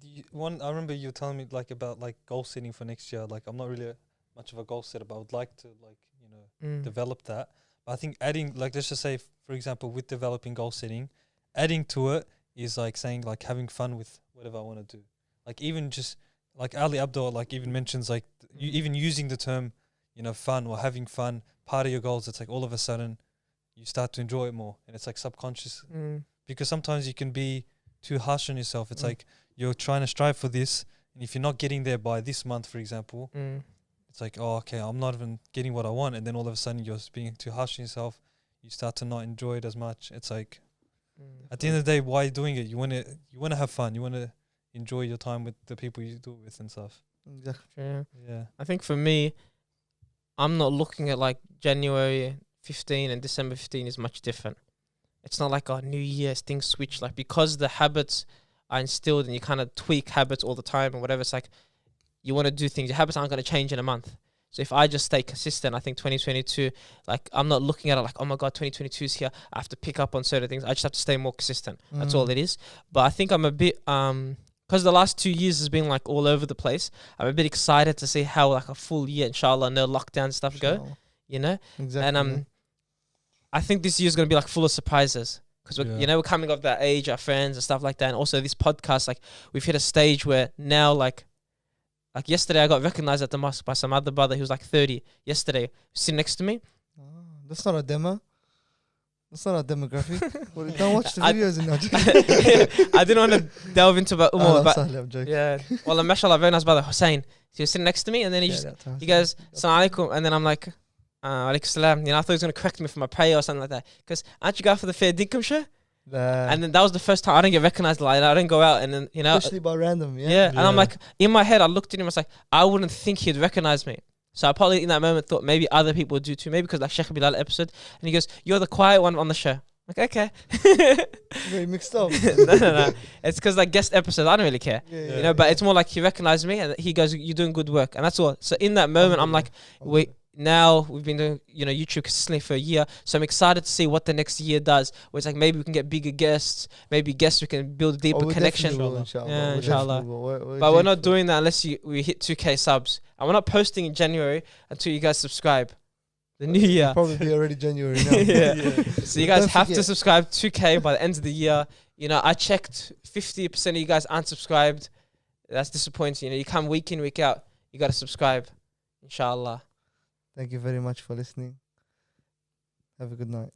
I remember you were telling me like about like goal setting for next year. Like I'm not really much of a goal setter, but I would like to like, you know, develop that. But I think adding, like, let's just say, for example, with developing goal setting, adding to it is like saying like having fun with whatever I want to do. Like even just like Ali Abdul like even mentions like you even using the term, you know, fun or having fun, part of your goals. It's like all of a sudden you start to enjoy it more, and it's like subconscious. Because sometimes you can be too harsh on yourself. It's like you're trying to strive for this, and if you're not getting there by this month, for example, it's like, oh, okay, I'm not even getting what I want, and then all of a sudden you're being too harsh on yourself. You start to not enjoy it as much. It's like, at the end of the day, why are you doing it? You want to have fun. You want to enjoy your time with the people you do it with and stuff. Exactly. Yeah. Yeah. I think for me, I'm not looking at like January 15 and December 15 is much different. It's not like, oh, New Year's, things switch. Like, because the habits are instilled and you kind of tweak habits all the time and whatever, it's like you want to do things. Your habits aren't going to change in a month. So if I just stay consistent, I think 2022, like, I'm not looking at it like, oh my God, 2022 is here, I have to pick up on certain things. I just have to stay more consistent. That's all it is. But I think I'm a bit, because the last 2 years has been like all over the place, I'm a bit excited to see how like a full year, inshallah, no lockdown stuff go, you know? Exactly. And I think this year's going to be like full of surprises. Because, you know, we're coming of that age, our friends and stuff like that. And also this podcast, like, we've hit a stage where now, like yesterday I got recognized at the mosque by some other brother who was like 30 yesterday, sitting next to me. Oh, that's not a demo. That's not a demographic. Don't watch the videos in that. I didn't want to delve into but I'm joking. yeah. Well, mashallah, very nice brother, Hussein. He was sitting next to me and then he he goes, Assalamu alaikum. And then I'm like, alaikum salam. You know, I thought he was going to correct me for my prayer or something like that. Because aren't you going for the fair dinkum show? And then that was the first time I didn't get recognized. Like, I didn't go out and then, you know. Especially by random, Yeah. And I'm like, in my head, I looked at him, I was like, I wouldn't think he'd recognize me. So I probably in that moment thought maybe other people would do too. Maybe because like Sheikh Bilal episode. And he goes, you're the quiet one on the show. Like, okay. Very mixed up. No. It's because like guest episodes, I don't really care. You know, but it's more like he recognized me and he goes, you're doing good work. And that's all. So in that moment, I'm like, now we've been doing, you know, YouTube consistently for a year. So I'm excited to see what the next year does. Where it's like maybe we can get bigger guests. Maybe guests we can build a deeper connection. Inshallah. Yeah, inshallah. But we're not doing that unless we hit 2K subs. And we're not posting in January until you guys subscribe. The new year. It'll probably be already January now. Yeah. So you guys have to subscribe 2K by the end of the year. You know, I checked 50% of you guys aren't subscribed. That's disappointing. You know, you come week in, week out. You got to subscribe. Inshallah. Thank you very much for listening. Have a good night.